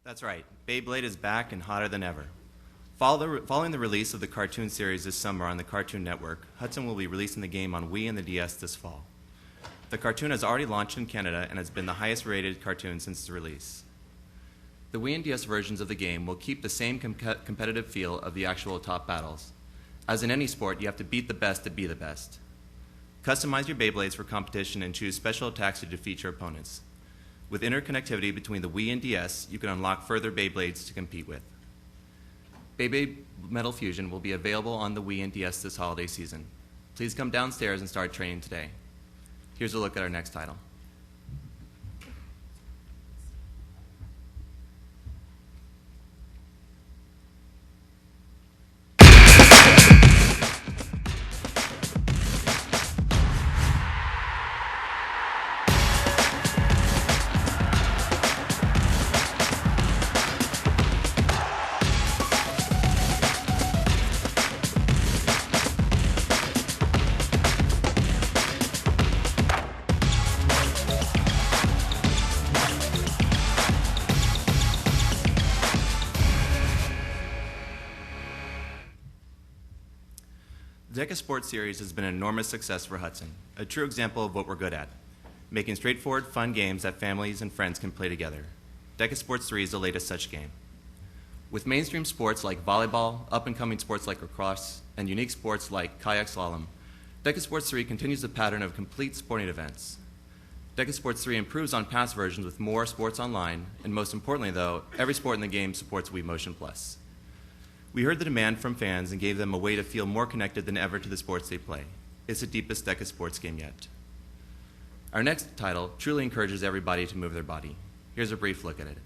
That's right, Beyblade is back and hotter than ever. Following the release of the cartoon series this summer on the Cartoon Network, Hudson will be releasing the game on Wii and the DS this fall. The cartoon has already launched in Canada and has been the highest rated cartoon since its release. The Wii and DS versions of the game will keep the same competitive feel of the actual top battles. As in any sport, you have to beat the best to be the best. Customize your Beyblades for competition and choose special attacks to defeat your opponents. With interconnectivity between the Wii and DS, you can unlock further Beyblades to compete with. Beyblade Metal Fusion will be available on the Wii and DS this holiday season. Please come downstairs and start training today. Here's a look at our next title. The Deca Sports series has been an enormous success for Hudson, a true example of what we're good at, making straightforward, fun games that families and friends can play together. Deca Sports 3 is the latest such game. With mainstream sports like volleyball, up-and-coming sports like lacrosse, and unique sports like kayak slalom, Deca Sports 3 continues the pattern of complete sporting events. Deca Sports 3 improves on past versions with more sports online, and most importantly, though, every sport in the game supports Wii Motion Plus. We heard the demand from fans and gave them a way to feel more connected than ever to the sports they play. It's the deepest Deca Sports game yet. Our next title truly encourages everybody to move their body. Here's a brief look at it.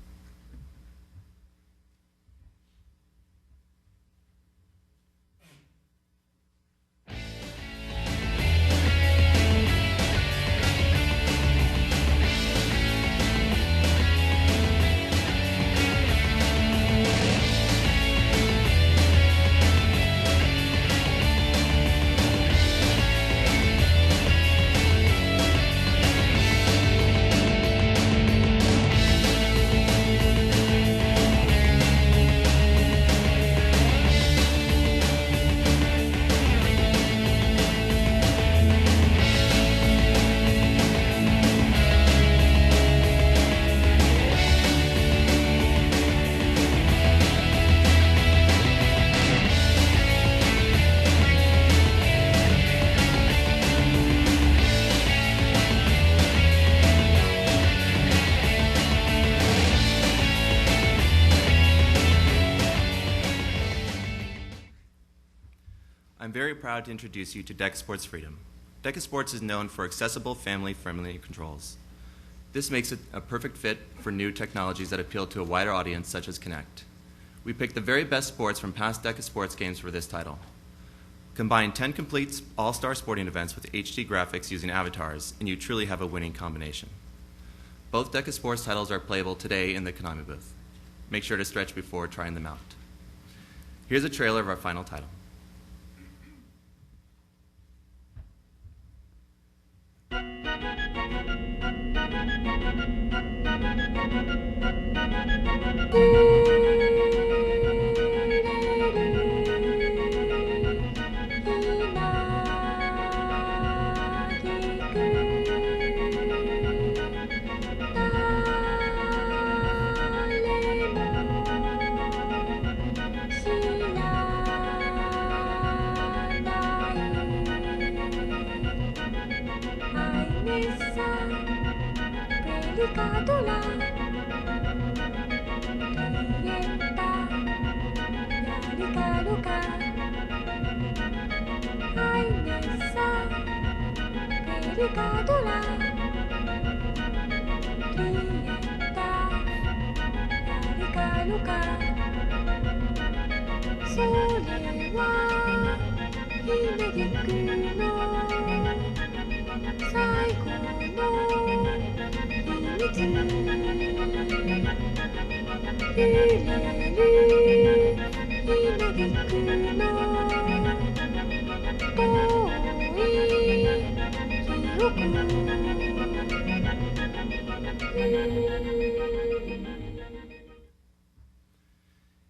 very proud to introduce you to Deca Sports Freedom. Deca Sports is known for accessible, family-friendly controls. This makes it a perfect fit for new technologies that appeal to a wider audience, such as Kinect. We picked the very best sports from past Deca Sports games for this title. Combine 10 complete all-star sporting events with HD graphics using avatars, and you truly have a winning combination. Both Deca Sports titles are playable today in the Konami booth. Make sure to stretch before trying them out. Here's a trailer of our final title.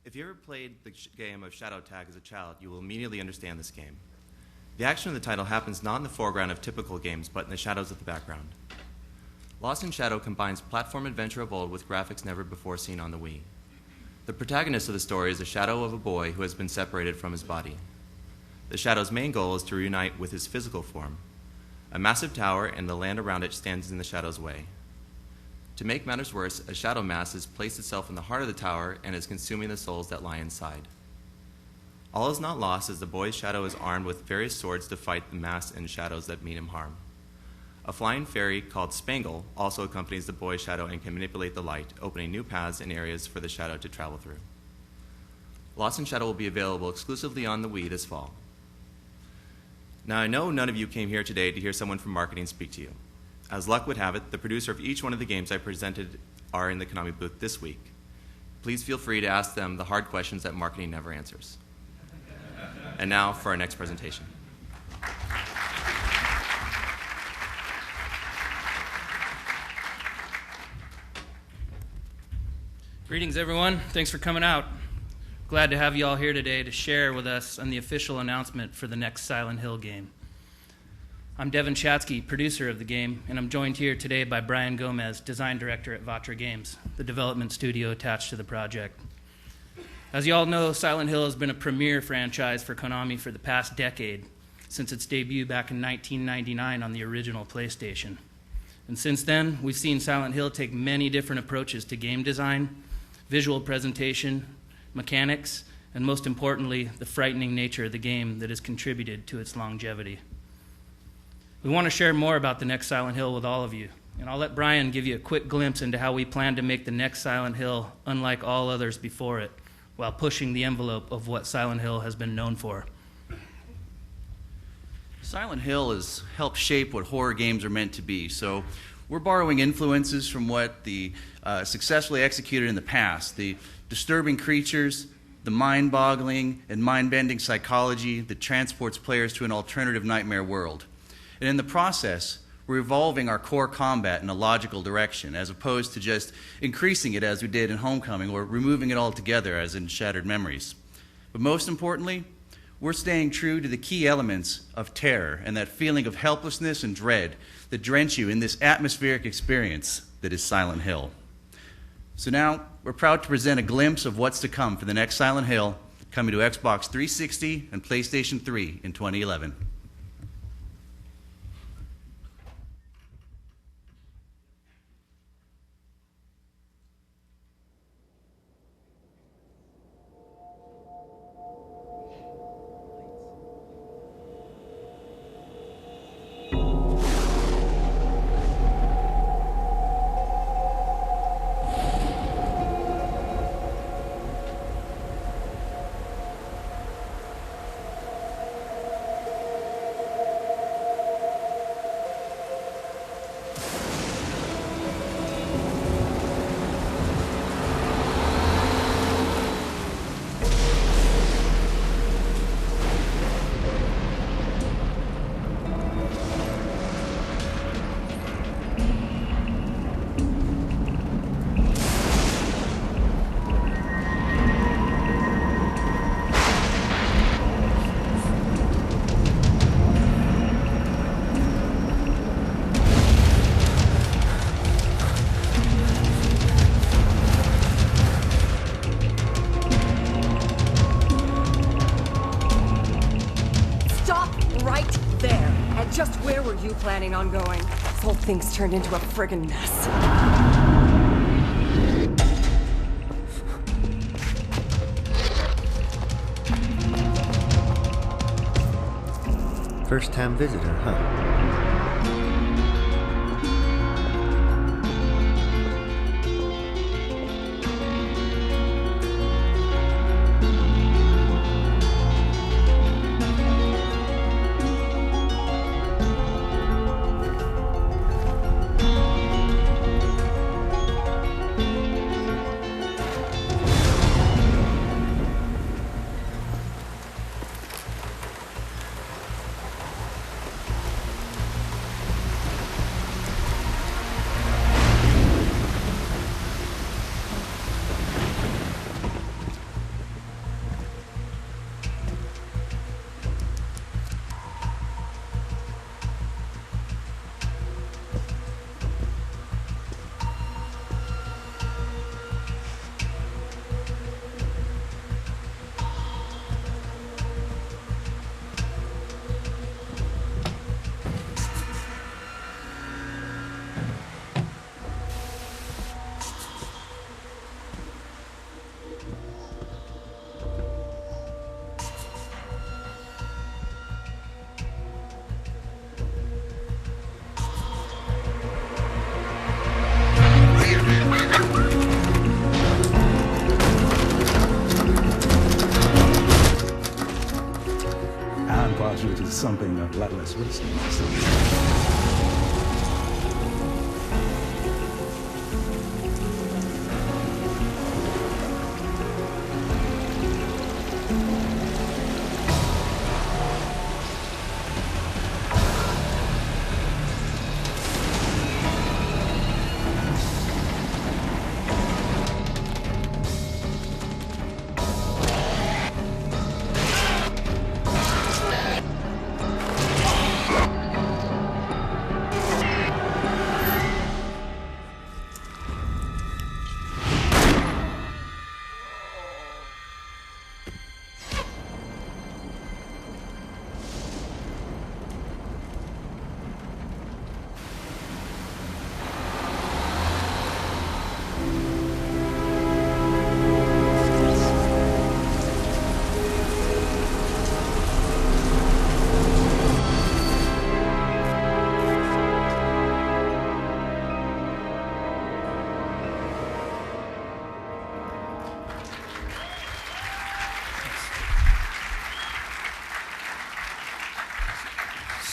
If you ever played the game of Shadow Tag as a child, you will immediately understand this game. The action of the title happens not in the foreground of typical games, but in the shadows of the background. Lost in Shadow combines platform adventure of old with graphics never before seen on the Wii. The protagonist of the story is a shadow of a boy who has been separated from his body. The shadow's main goal is to reunite with his physical form. A massive tower and the land around it stands in the shadow's way. To make matters worse, a shadow mass has placed itself in the heart of the tower and is consuming the souls that lie inside. All is not lost as the boy's shadow is armed with various swords to fight the mass and shadows that mean him harm. A flying fairy called Spangle also accompanies the boy's shadow and can manipulate the light, opening new paths and areas for the shadow to travel through. Lost in Shadow will be available exclusively on the Wii this fall. Now, I know none of you came here today to hear someone from marketing speak to you. As luck would have it, the producer of each one of the games I presented are in the Konami booth this week. Please feel free to ask them the hard questions that marketing never answers. And now for our next presentation. Greetings, everyone. Thanks for coming out. Glad to have you all here today to share with us on the official announcement for the next Silent Hill game. I'm Devin Chatsky, producer of the game, and I'm joined here today by Brian Gomez, design director at Vatra Games, the development studio attached to the project. As you all know, Silent Hill has been a premier franchise for Konami for the past decade, since its debut back in 1999 on the original PlayStation. And since then, we've seen Silent Hill take many different approaches to game design, visual presentation, mechanics, and most importantly, the frightening nature of the game that has contributed to its longevity. We want to share more about the next Silent Hill with all of you, and I'll let Brian give you a quick glimpse into how we plan to make the next Silent Hill unlike all others before it, while pushing the envelope of what Silent Hill has been known for. Silent Hill has helped shape what horror games are meant to be, so we're borrowing influences from what the successfully executed in the past, the disturbing creatures, the mind-boggling and mind-bending psychology that transports players to an alternative nightmare world. And in the process, we're evolving our core combat in a logical direction, as opposed to just increasing it as we did in Homecoming or removing it altogether as in Shattered Memories. But most importantly, we're staying true to the key elements of terror and that feeling of helplessness and dread that drench you in this atmospheric experience that is Silent Hill. So now, we're proud to present a glimpse of what's to come for the next Silent Hill, coming to Xbox 360 and PlayStation 3 in 2011. Just where were you planning on going? This whole thing's turned into a friggin' mess. First-time visitor, huh? Which is something a lot less risky.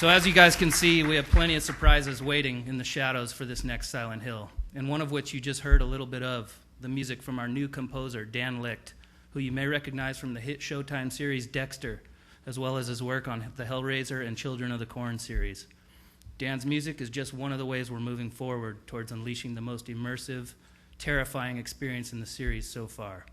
So as you guys can see, we have plenty of surprises waiting in the shadows for this next Silent Hill, and one of which you just heard a little bit of, the music from our new composer, Dan Licht, who you may recognize from the hit Showtime series Dexter, as well as his work on the Hellraiser and Children of the Corn series. Dan's music is just one of the ways we're moving forward towards unleashing the most immersive, terrifying experience in the series so far.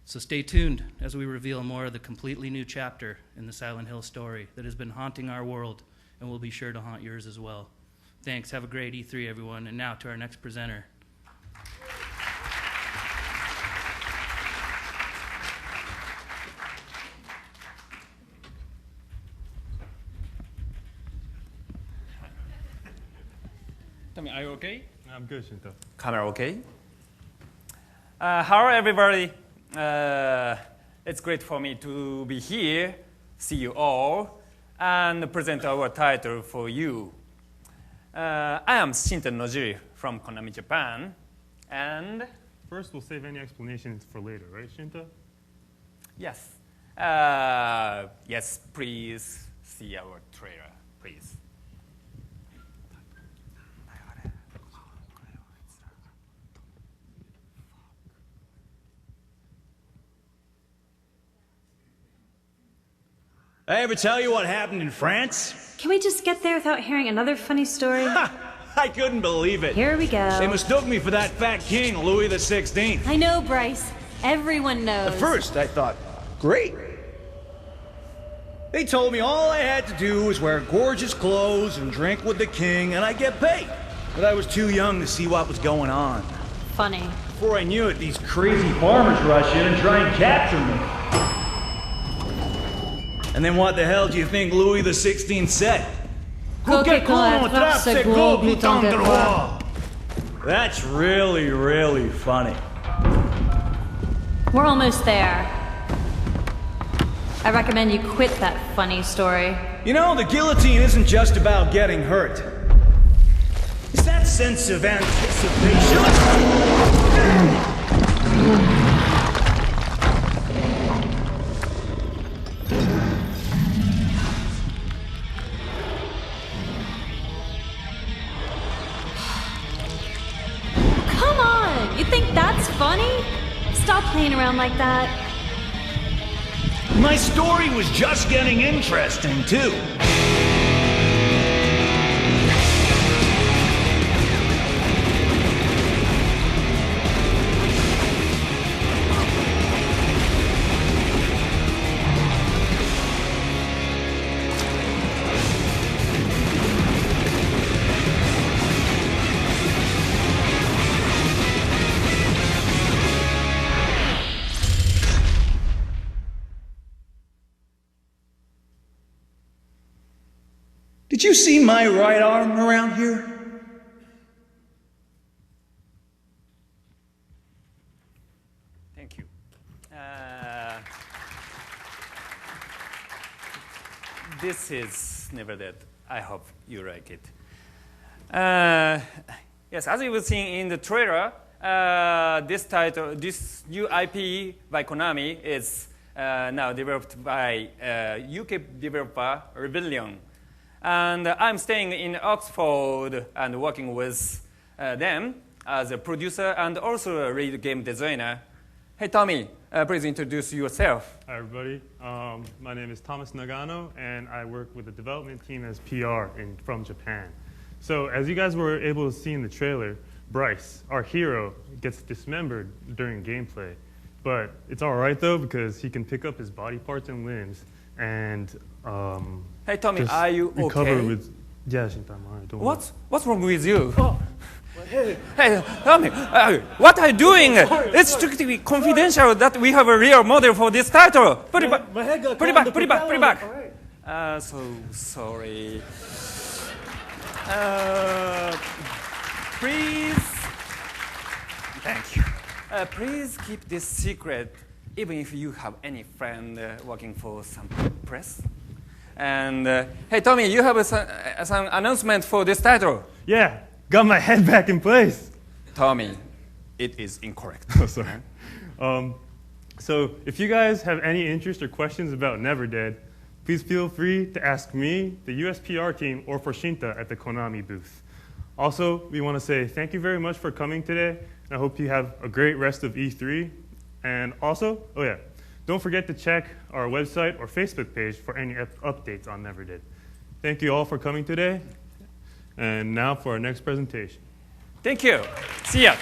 So stay tuned as we reveal more of the completely new chapter in the Silent Hill story that has been haunting our world and will be sure to haunt yours as well. Thanks. Have a great E3, everyone. And now to our next presenter. Tell me, are you okay? I'm good, Shinto. Camera okay? Hello, everybody. It's great for me to be here, see you all, and present our title for you. I am Shinta Nojiri from Konami Japan, and... First, we'll save any explanations for later, right, Shinta? Yes. Yes, please see our trailer, please. I ever tell you what happened in France? Can we just get there without hearing another funny story? I couldn't believe it. Here we go. They mistook me for that fat king, Louis XVI. I know, Bryce. Everyone knows. At first, I thought, great. They told me all I had to do was wear gorgeous clothes and drink with the king, and I'd get paid. But I was too young to see what was going on. Funny. Before I knew it, these crazy farmers rush in and try and capture me. And then what the hell do you think Louis XVI said? That's really, really funny. We're almost there. I recommend you quit that funny story. You know, the guillotine isn't just about getting hurt. It's that sense of anticipation. Come on! You think that's funny? Stop playing around like that. My story was just getting interesting, too. Did you see my right arm around here? Thank you. This is Never Dead. I hope you like it. Yes, as you were seeing in the trailer, this new IP by Konami is now developed by UK developer Rebellion. And I'm staying in Oxford and working with them as a producer and also a lead game designer. Hey, Tommy, please introduce yourself. Hi, everybody. My name is Thomas Nagano, and I work with the development team as PR from Japan. So as you guys were able to see in the trailer, Bryce, our hero, gets dismembered during gameplay. But it's all right, though, because he can pick up his body parts and limbs and hey, Tommy, are you okay? With, yeah, I'm all right. Don't worry. What's wrong with you? Oh. Hey, Tommy, what are you doing? It's strictly confidential that we have a real model for this title. Put it back. Put it back. So sorry. Please. Thank you. Please keep this secret, even if you have any friend working for some press. And hey, Tommy, you have some announcement for this title. Yeah, got my head back in place. Tommy, it is incorrect. Oh, sorry. So if you guys have any interest or questions about Never Dead, please feel free to ask me, the USPR team, or for Shinta at the Konami booth. Also, we want to say thank you very much for coming today. I hope you have a great rest of E3. And also, oh yeah, don't forget to check our website or Facebook page for any updates on Never Dead. Thank you all for coming today. And now for our next presentation. Thank you. See ya.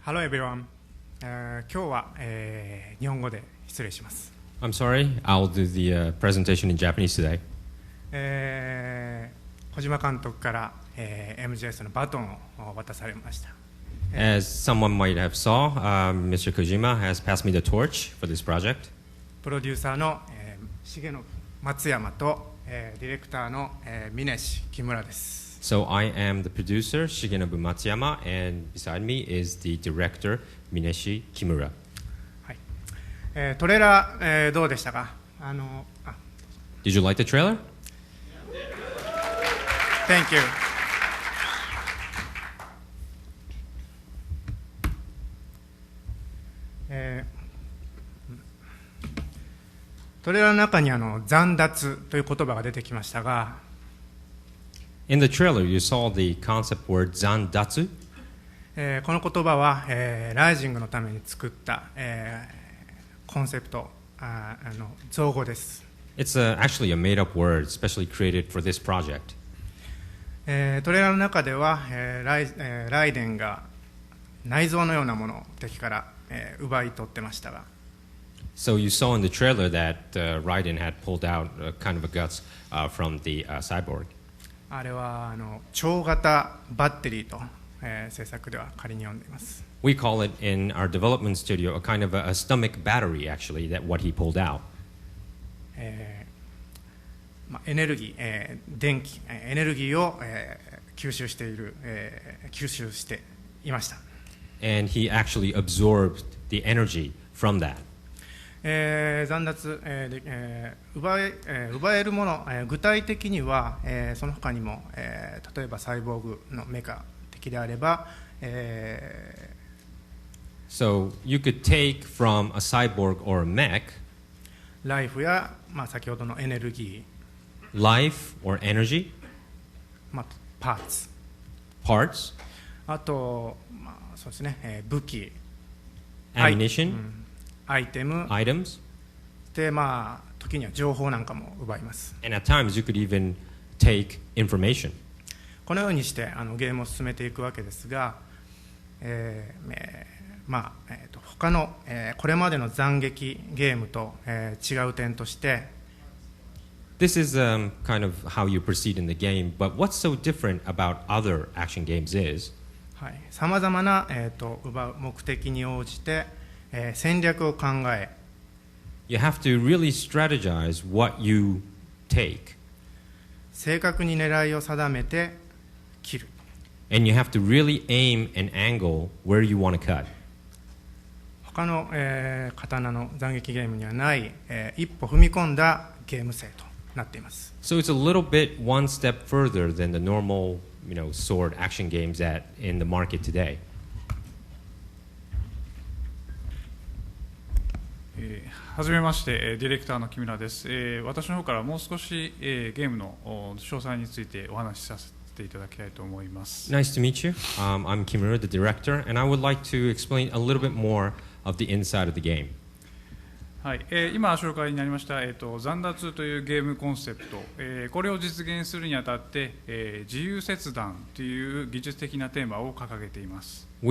Hello everyone. 今日は、日本語で失礼します。I'm sorry, I'll do the presentation in Japanese today. 小島監督から、MGS のバトンを渡されました。As someone might have saw, Mr. Kojima has passed me the torch for this project. プロデューサーの、重信松山と、ディレクターの、峯志木村です。So I am the producer, Shigenobu Matsuyama, and beside me is the director, Mineshi Kimura. はい。トレーラー、どうでしたかDid you like the trailer? Thank you. トレーラーの中に残脱という言葉が出てきましたが、In the trailer, you saw the concept word zandatsu. この言葉は、ライジングのために作った、コンセプト、造語です。It's actually a made-up word, especially created for this project. トレーラーの中では、ライデンが内臓のようなものを敵から、奪い取ってましたが、So you saw in the trailer that Raiden had pulled out kind of a guts from the cyborg. あれは超型バッテリーと、制作では仮に呼んでいます。We call it in our development studio a kind of a stomach battery, actually, that what he pulled out. エネルギー、電気、エネルギーを、吸収していました。And he actually absorbed the energy from that. 残脱、奪えるもの、具体的には、その他にも、例えばサイボーグのメカ的であれば、So you could take from a cyborg or a mech ライフや、先ほどのエネルギー life or energy パーツ parts あと、そうですね、武器 ammunition、アイテム items で、時には情報なんかも奪います。And at times you could even take information. このようにしてゲームを進めていくわけですが、他の、これまでの斬撃ゲームと、違う点として、This is kind of how you proceed in the game, but what's so different about other action games is さまざまな、奪う目的に応じて、戦略を考え、You have to really strategize what you take. 正確に狙いを定めて切る。And you have to really aim an angle where you want to cut. 他の、刀の斬撃ゲームにはない、一歩踏み込んだゲーム性となっています。So it's a little bit one step further than the normal, sword action games that in the market today. はじめまして、ディレクターの木村です。私の方からもう少し、ゲームの詳細についてお話しさせていただきたいと思います。Nice to meet you. I'm Kimura, the director, and I would like to explain a little bit more of the inside of the game. はい、今紹介になりました、残脱というゲームコンセプト、これを実現するにあたって、自由切断という技術的なテーマを掲げています。The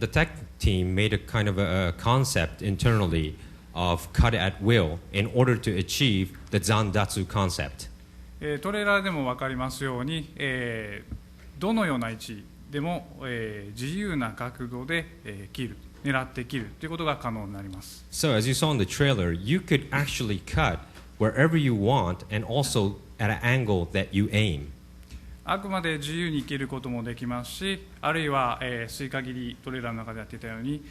tech team made a kind of a concept internally of cut at will in order to achieve the zandatsu concept. トレーラーでも分かりますように、どのような位置でも、自由な角度で、狙って切るということが可能になります。So as you saw in the trailer, you could actually cut wherever you want and also at an angle that you aim. あくまで自由に切ることもできますし、あるいは、スイカ切りトレーラーの中でやっていたように、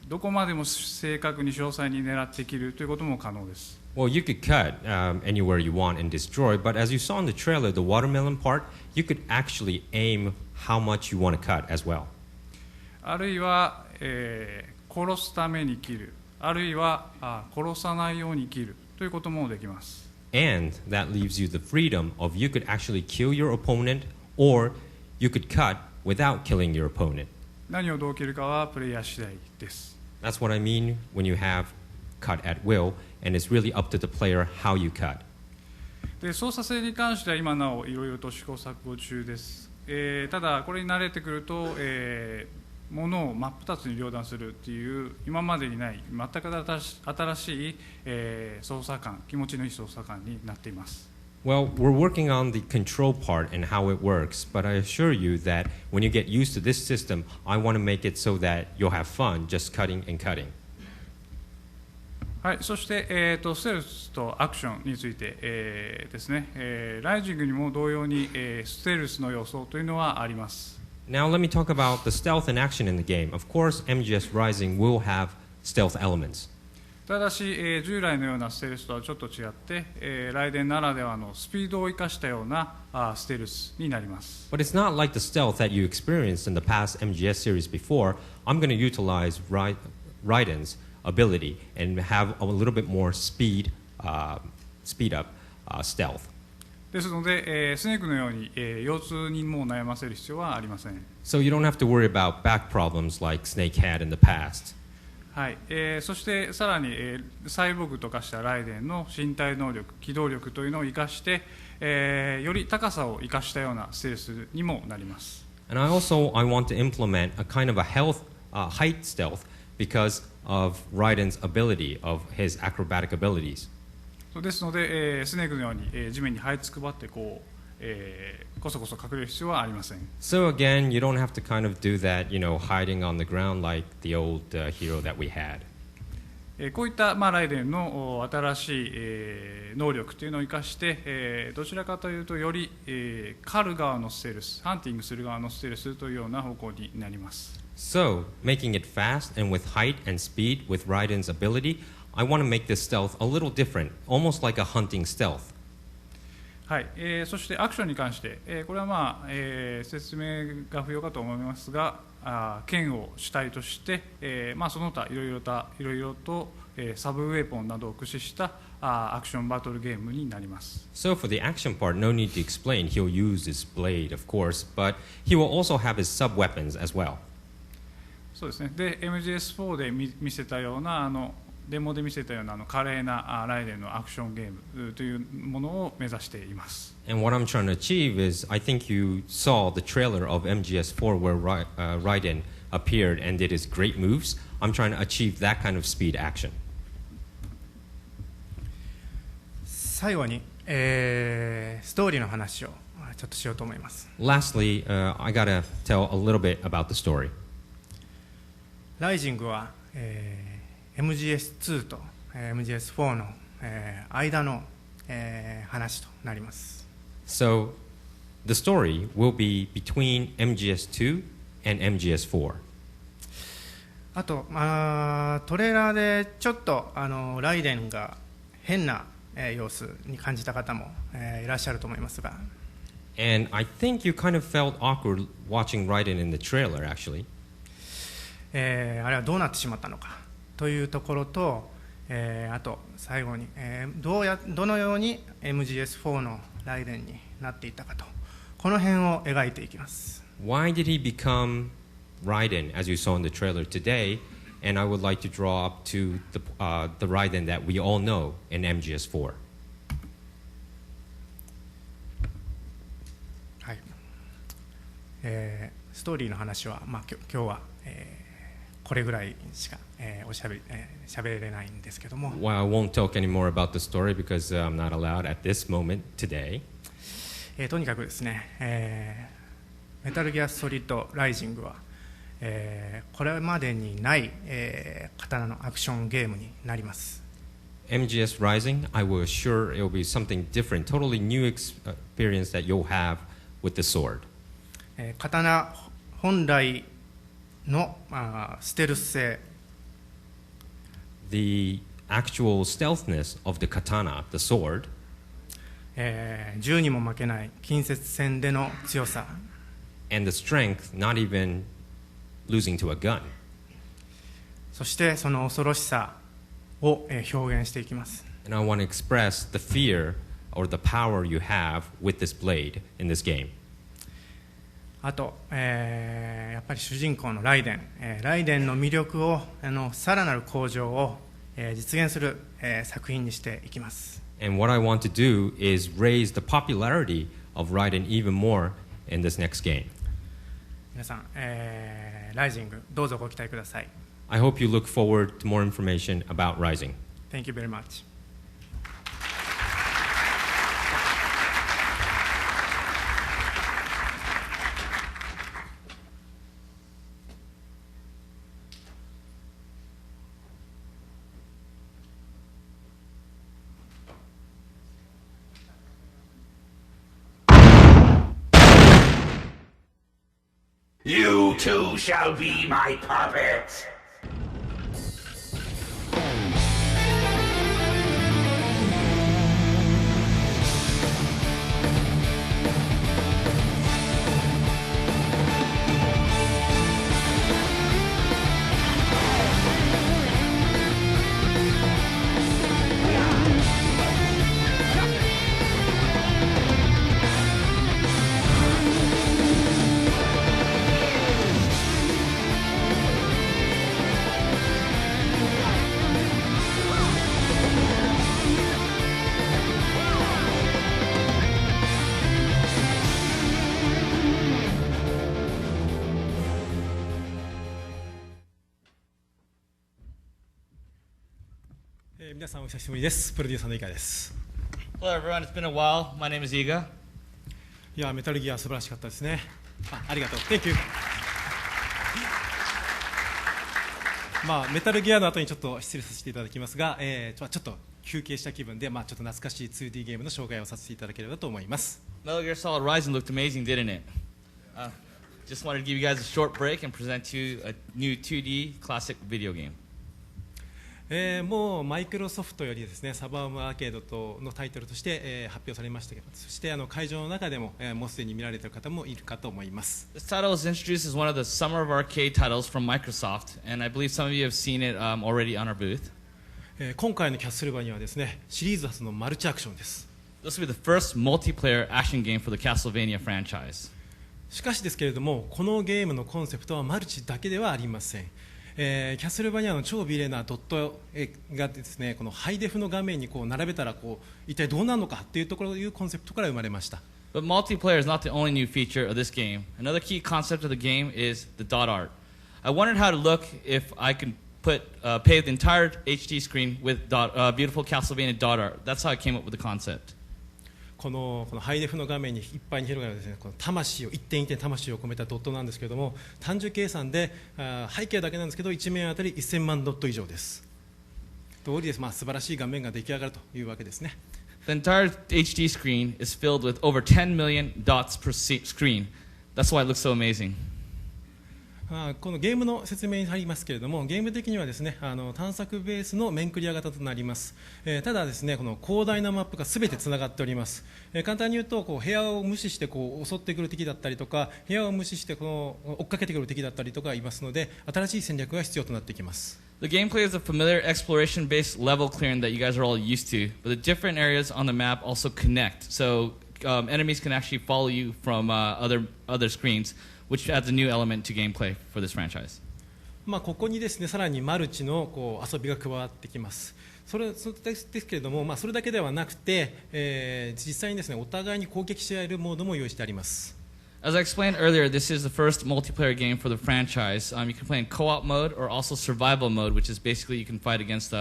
どこまでも正確に詳細に狙って切るということも可能です。Well, you could cut anywhere you want and destroy, but as you saw in the trailer, the watermelon part, you could actually aim how much you want to cut as well. あるいは、殺すために切る、あるいは殺さないように切るということもできます。And that leaves you the freedom of you could actually kill your opponent or you could cut without killing your opponent. 何をどう切るかはプレイヤー次第です。That's what I mean when you have cut at will, and it's really up to the player how you cut. で操作性に関しては今なおいろいろと試行錯誤中です。ただこれに慣れてくると、ものを真っ二つに両断するっていう今までにない全く新しい、操作感、気持ちのいい操作感になっています。Well, we're working on the control part and how it works, but I assure you that when you get used to this system, I want to make it so that you'll have fun just cutting and cutting. はい、そして、ステルスとアクションについて、ですね、ライジングにも同様に、ステルスの要素というのはあります。Now let me talk about the stealth and action in the game. Of course, MGS Rising will have stealth elements. ただし、従来のようなステルスとはちょっと違って、ライデンならではのスピードを生かしたようなステルスになります。But it's not like the stealth that you experienced in the past MGS series before. I'm going to utilize Raiden's ability and have a little bit more speed up stealth. ですので、スネークのように、腰痛にも悩ませる必要はありません。So you don't have to worry about back problems like Snake had in the past. はい、そしてさらに、サイボーグと化したライデンの身体能力、機動力というのを生かして、より高さを生かしたようなステルスにもなります。And I want to implement a kind of a height stealth because of Raiden's ability, of his acrobatic abilities. ですので、スネークのように、地面に這いつくばってこそこそ隠れる必要はありません。So again, you don't have to kind of do that, hiding on the ground like the old hero that we had. こういった、ライデンの新しい、能力というのを生かして、どちらかというとより、狩る側のステルス、ハンティングする側のステルスというような方向になります。So, making it fast and with height and speed with Raiden's ability, I want to make this stealth a little different, almost like a hunting stealth. はい、そしてアクションに関して、これは、説明が不要かと思いますが、剣を主体として、その他いろいろと、サブウェポンなどを駆使したアクションバトルゲームになります。So for the action part, no need to explain. He'll use his blade, of course, but he will also have his sub-weapons as well. そうですね。で、MGS4 で見せたようなデモで見せたような華麗なライデンのアクションゲームというものを目指しています。And what I'm trying to achieve is, I think you saw the trailer of MGS4 where Raiden appeared and did his great moves. I'm trying to achieve that kind of speed action. 最後に、ストーリーの話をちょっとしようと思います。Lastly, I gotta tell a little bit about the story. ライジングは、MGS2 と、MGS4 の、間の、話となります。So, the story will be between MGS2 and MGS4. あと、トレーラーでちょっとライデンが変な、様子に感じた方も、いらっしゃると思いますが。And I think you kind of felt awkward watching Raiden in the trailer, actually. あれはどうなってしまったのかというところと、あと最後に、どのように MGS4 のライデンになっていったかと、この辺を描いていきます。Why did he become Raiden, as you saw in the trailer today? And I would like to draw up to the Raiden that we all know in MGS4. はい。ストーリーの話は、今日は、これぐらいしか、喋れないんですけども。Well, I won't talk any more about the story because I'm not allowed at this moment today. とにかくですね、メタルギアソリッドライジングは、これまでにない、刀のアクションゲームになります。MGS Rising, I will assure it will be something different, totally new experience that you'll have with the sword. 刀本来の、ステルス性。The actual stealthness of the katana, the sword. 銃にも負けない近接戦での強さ。And the strength, not even losing to a gun. そしてその恐ろしさを表現していきます。And I want to express the fear or the power you have with this blade in this game. あと、やっぱり主人公のライデンの魅力をさらなる向上を、実現する、作品にしていきます。And what I want to do is raise the popularity of Raiden even more in this next game. 皆さん、ライジングどうぞご期待ください。 I hope you look forward to more information about Rising. Thank you very much. You too shall be my puppet. Hello everyone, it's been a while. My name is Iga. いや、メタルギア素晴らしかったですね。ありがとう。Thank you. メタルギアの後にちょっと失礼させていただきますが、ちょっと休憩した気分で、ちょっと懐かしい 2D ゲームの紹介をさせていただければと思います。Metal Gear Solid Rising looked amazing, didn't it? Just wanted to give you guys a short break and present to you a new 2D classic video game. もうマイクロソフトよりですね、サバームアーケードのタイトルとして、発表されましたけど、そして会場の中でも、もうすでに見られている方もいるかと思います。This title was introduced as one of the summer of arcade titles from Microsoft, and I believe some of you have seen it already on our booth. 今回のキャッスルバニアはですね、シリーズ初のマルチアクションです。This will be the first multiplayer action game for the Castlevania franchise. しかしですけれども、このゲームのコンセプトはマルチだけではありません。キャッスルバニアの超美麗なドットがですね、このハイデフの画面にこう並べたら一体どうなるのかというところいうコンセプトから生まれました。But multiplayer is not the only new feature of this game. Another key concept of the game is the dot art. I wondered how to look if I could pave the entire HD screen with beautiful Castlevania dot art. That's how I came up with the concept. このハイデフの画面にいっぱいに広がるですね、この魂を一点一点魂を込めたドットなんですけれども、単純計算で背景だけなんですけど1面あたり1000万ドット以上です。通りです。素晴らしい画面が出来上がるというわけですね。The entire HD screen is filled with over 10 million dots per screen. That's why it looks so amazing. このゲームの説明に入りますけれども、ゲーム的にはですね、探索ベースの面クリア型となります。ただですね、この広大なマップがすべてつながっております。簡単に言うと、部屋を無視して襲ってくる敵だったりとか、部屋を無視して追っかけてくる敵だったりとかいますので、新しい戦略が必要となってきます。The gameplay is a familiar exploration-based level clearing that you guys are all used to, but the different areas on the map also connect, so enemies can actually follow you from other screens.Which adds a new element to gameplay for this franchise. ここにですね、さらにマルチの遊びが加わってきます。それですけれども、それだけではなくて、実際にですね、お互いに攻撃し合えるモードも用意してあります。As I explained earlier, this is the first multiplayer game for the franchise. You can play in co-op mode or also survival mode, which is basically you can fight against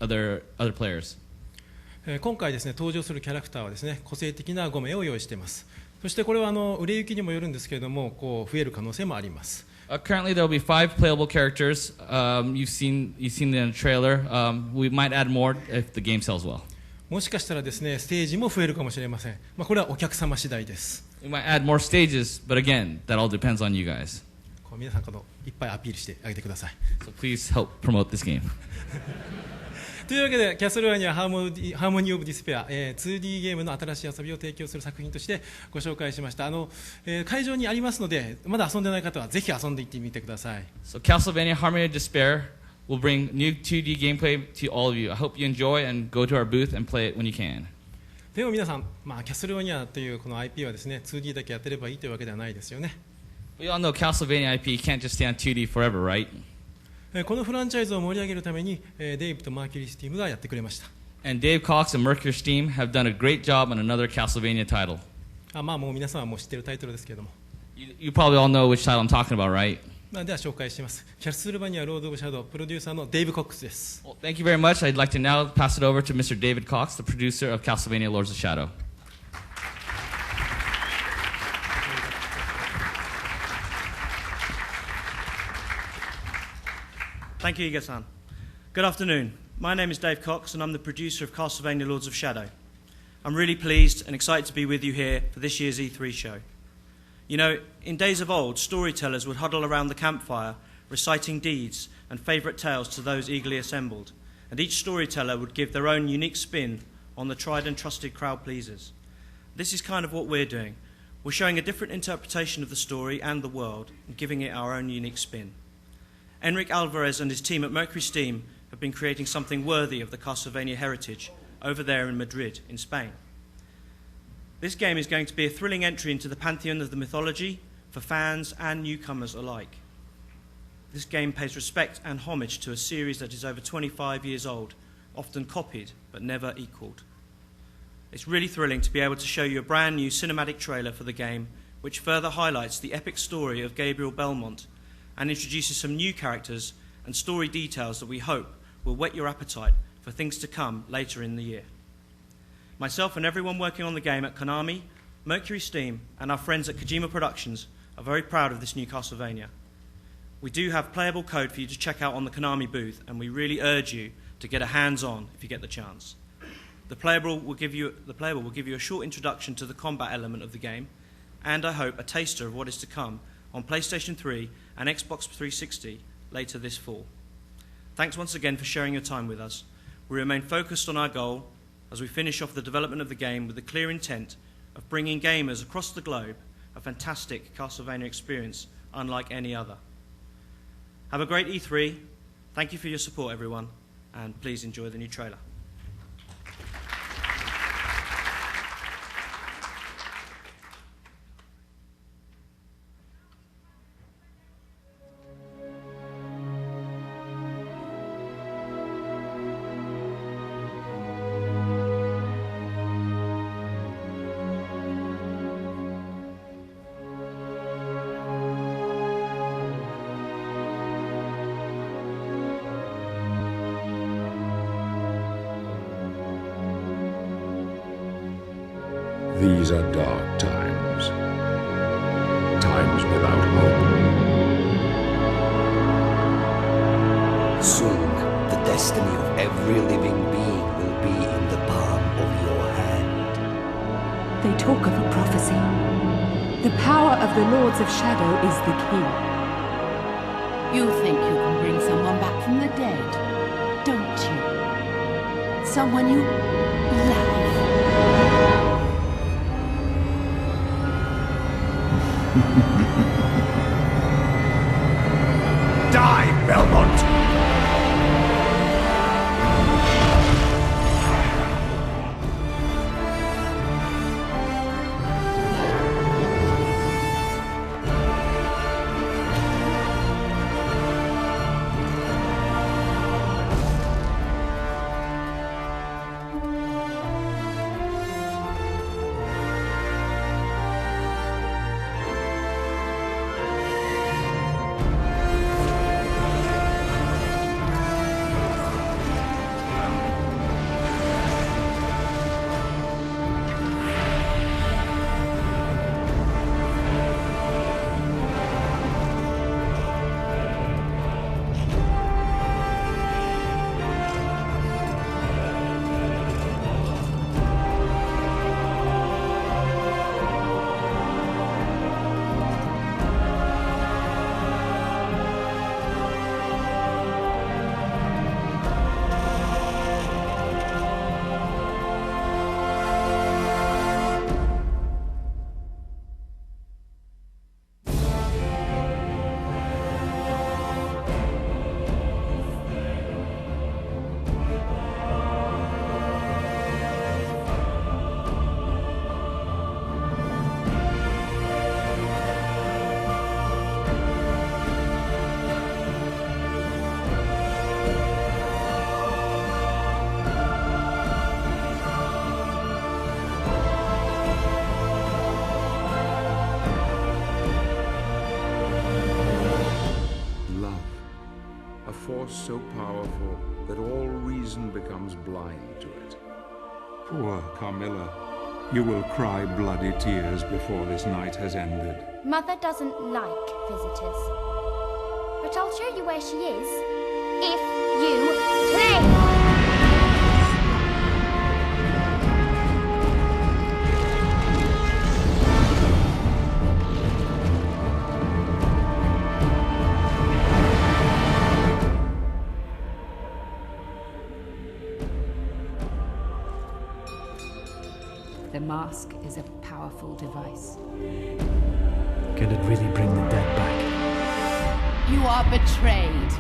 other players. 今回ですね、登場するキャラクターはですね、個性的な5名を用意しています。そしてこれは売れ行きにもよるんですけれども、増える可能性もあります。Currently, there will be 5 playable characters. You've seen them in the trailer. We might add more if the game sells well. もしかしたらですね、ステージも増えるかもしれません。これはお客様次第です。We might add more stages, but again, that all depends on you guys. 皆さんいっぱいアピールしてあげてください。So please help promote this game. というわけで、キャッスルバニアハーモニー・オブ・ディスペア、2D ゲームの新しい遊びを提供する作品としてご紹介しました。会場にありますので、まだ遊んでない方はぜひ遊んでいってみてください。So Castlevania Harmony of Despair will bring new 2D gameplay to all of you. I hope you enjoy and go to our booth and play it when you can. でも皆さん、キャッスルバニアというこの IP はですね、2D だけやってればいいというわけではないですよね。We all know Castlevania IP can't just stay on 2D forever, right? このフランチャイズを盛り上げるために、デイブとマーキュリースティームがやってくれました。And Dave Cox and Mercury Steam have done a great job on another Castlevania title. もう皆さんはもう知っているタイトルですけれども。You probably all know which title I'm talking about, right? では紹介します。キャスルバニアロード・オブ・シャドウプロデューサーのデイブ・コックスです。Well, thank you very much. I'd like to now pass it over to Mr. David Cox, the producer of Castlevania Lords of Shadow. Thank you, Iga-san. Good afternoon. My name is Dave Cox, and I'm the producer of Castlevania Lords of Shadow. I'm really pleased and excited to be with you here for this year's E3 show. You know, in days of old, storytellers would huddle around the campfire, reciting deeds and favourite tales to those eagerly assembled, and each storyteller would give their own unique spin on the tried and trusted crowd pleasers. This is kind of what we're doing. We're showing a different interpretation of the story and the world, and giving it our own unique spin. Enric Alvarez and his team at Mercury Steam have been creating something worthy of the Castlevania heritage over there in Madrid, in Spain. This game is going to be a thrilling entry into the pantheon of the mythology for fans and newcomers alike. This game pays respect and homage to a series that is over 25 years old, often copied but never equalled. It's really thrilling to be able to show you a brand new cinematic trailer for the game, which further highlights the epic story of Gabriel Belmont and introduces some new characters and story details that we hope will whet your appetite for things to come later in the year. Myself and everyone working on the game at Konami, Mercury Steam, and our friends at Kojima Productions are very proud of this new Castlevania. We do have playable code for you to check out on the Konami booth, and we really urge you to get a hands-on if you get the chance. The playable will give you a short introduction to the combat element of the game, and I hope a taster of what is to come on PlayStation 3 and Xbox 360 later this fall. Thanks once again for sharing your time with us. We remain focused on our goal as we finish off the development of the game with the clear intent of bringing gamers across the globe a fantastic Castlevania experience unlike any other. Have a great E3. Thank you for your support, everyone, and please enjoy the new trailer. These are dark times. Times without hope. Soon, the destiny of every living being will be in the palm of your hand. They talk of a prophecy. The power of the Lords of Shadow is the key. You think you can bring someone back from the dead, don't you? Someone you love. Die, Belmont! Poor Carmilla. You will cry bloody tears before this night has ended. Mother doesn't like visitors. But I'll show you where she is if you play. The mask is a powerful device. Can it really bring the dead back? You are betrayed.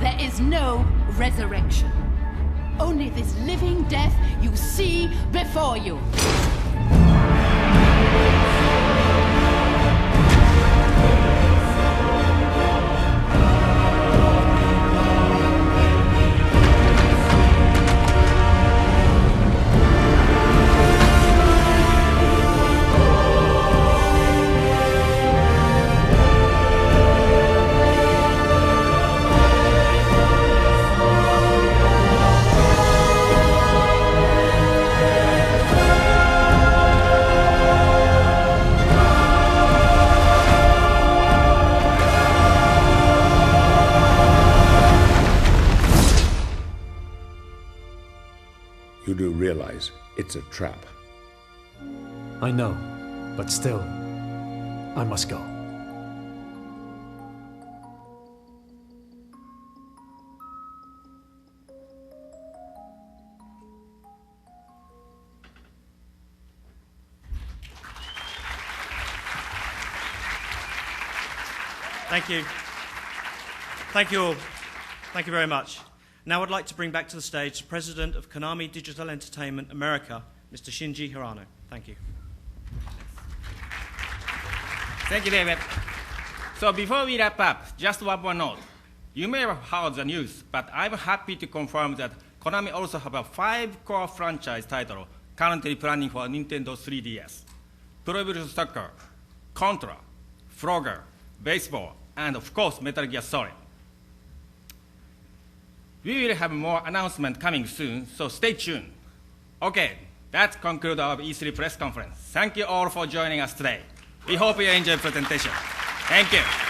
There is no resurrection. Only this living death you see before you. You do realize it's a trap. I know, but still, I must go. Thank you. Thank you all. Thank you very much. Now I'd like to bring back to the stage the President of Konami Digital Entertainment America, Mr. Shinji Hirano. Thank you. Thank you, David. So before we wrap up, just one more note. You may have heard the news, but I'm happy to confirm that Konami also have a 5 core franchise title currently planning for Nintendo 3DS. Pro Evolution Soccer, Contra, Frogger, Baseball, and of course Metal Gear Solid. We will have more announcements coming soon, so stay tuned. Okay, that concludes our E3 press conference. Thank you all for joining us today. We hope you enjoyed the presentation. Thank you.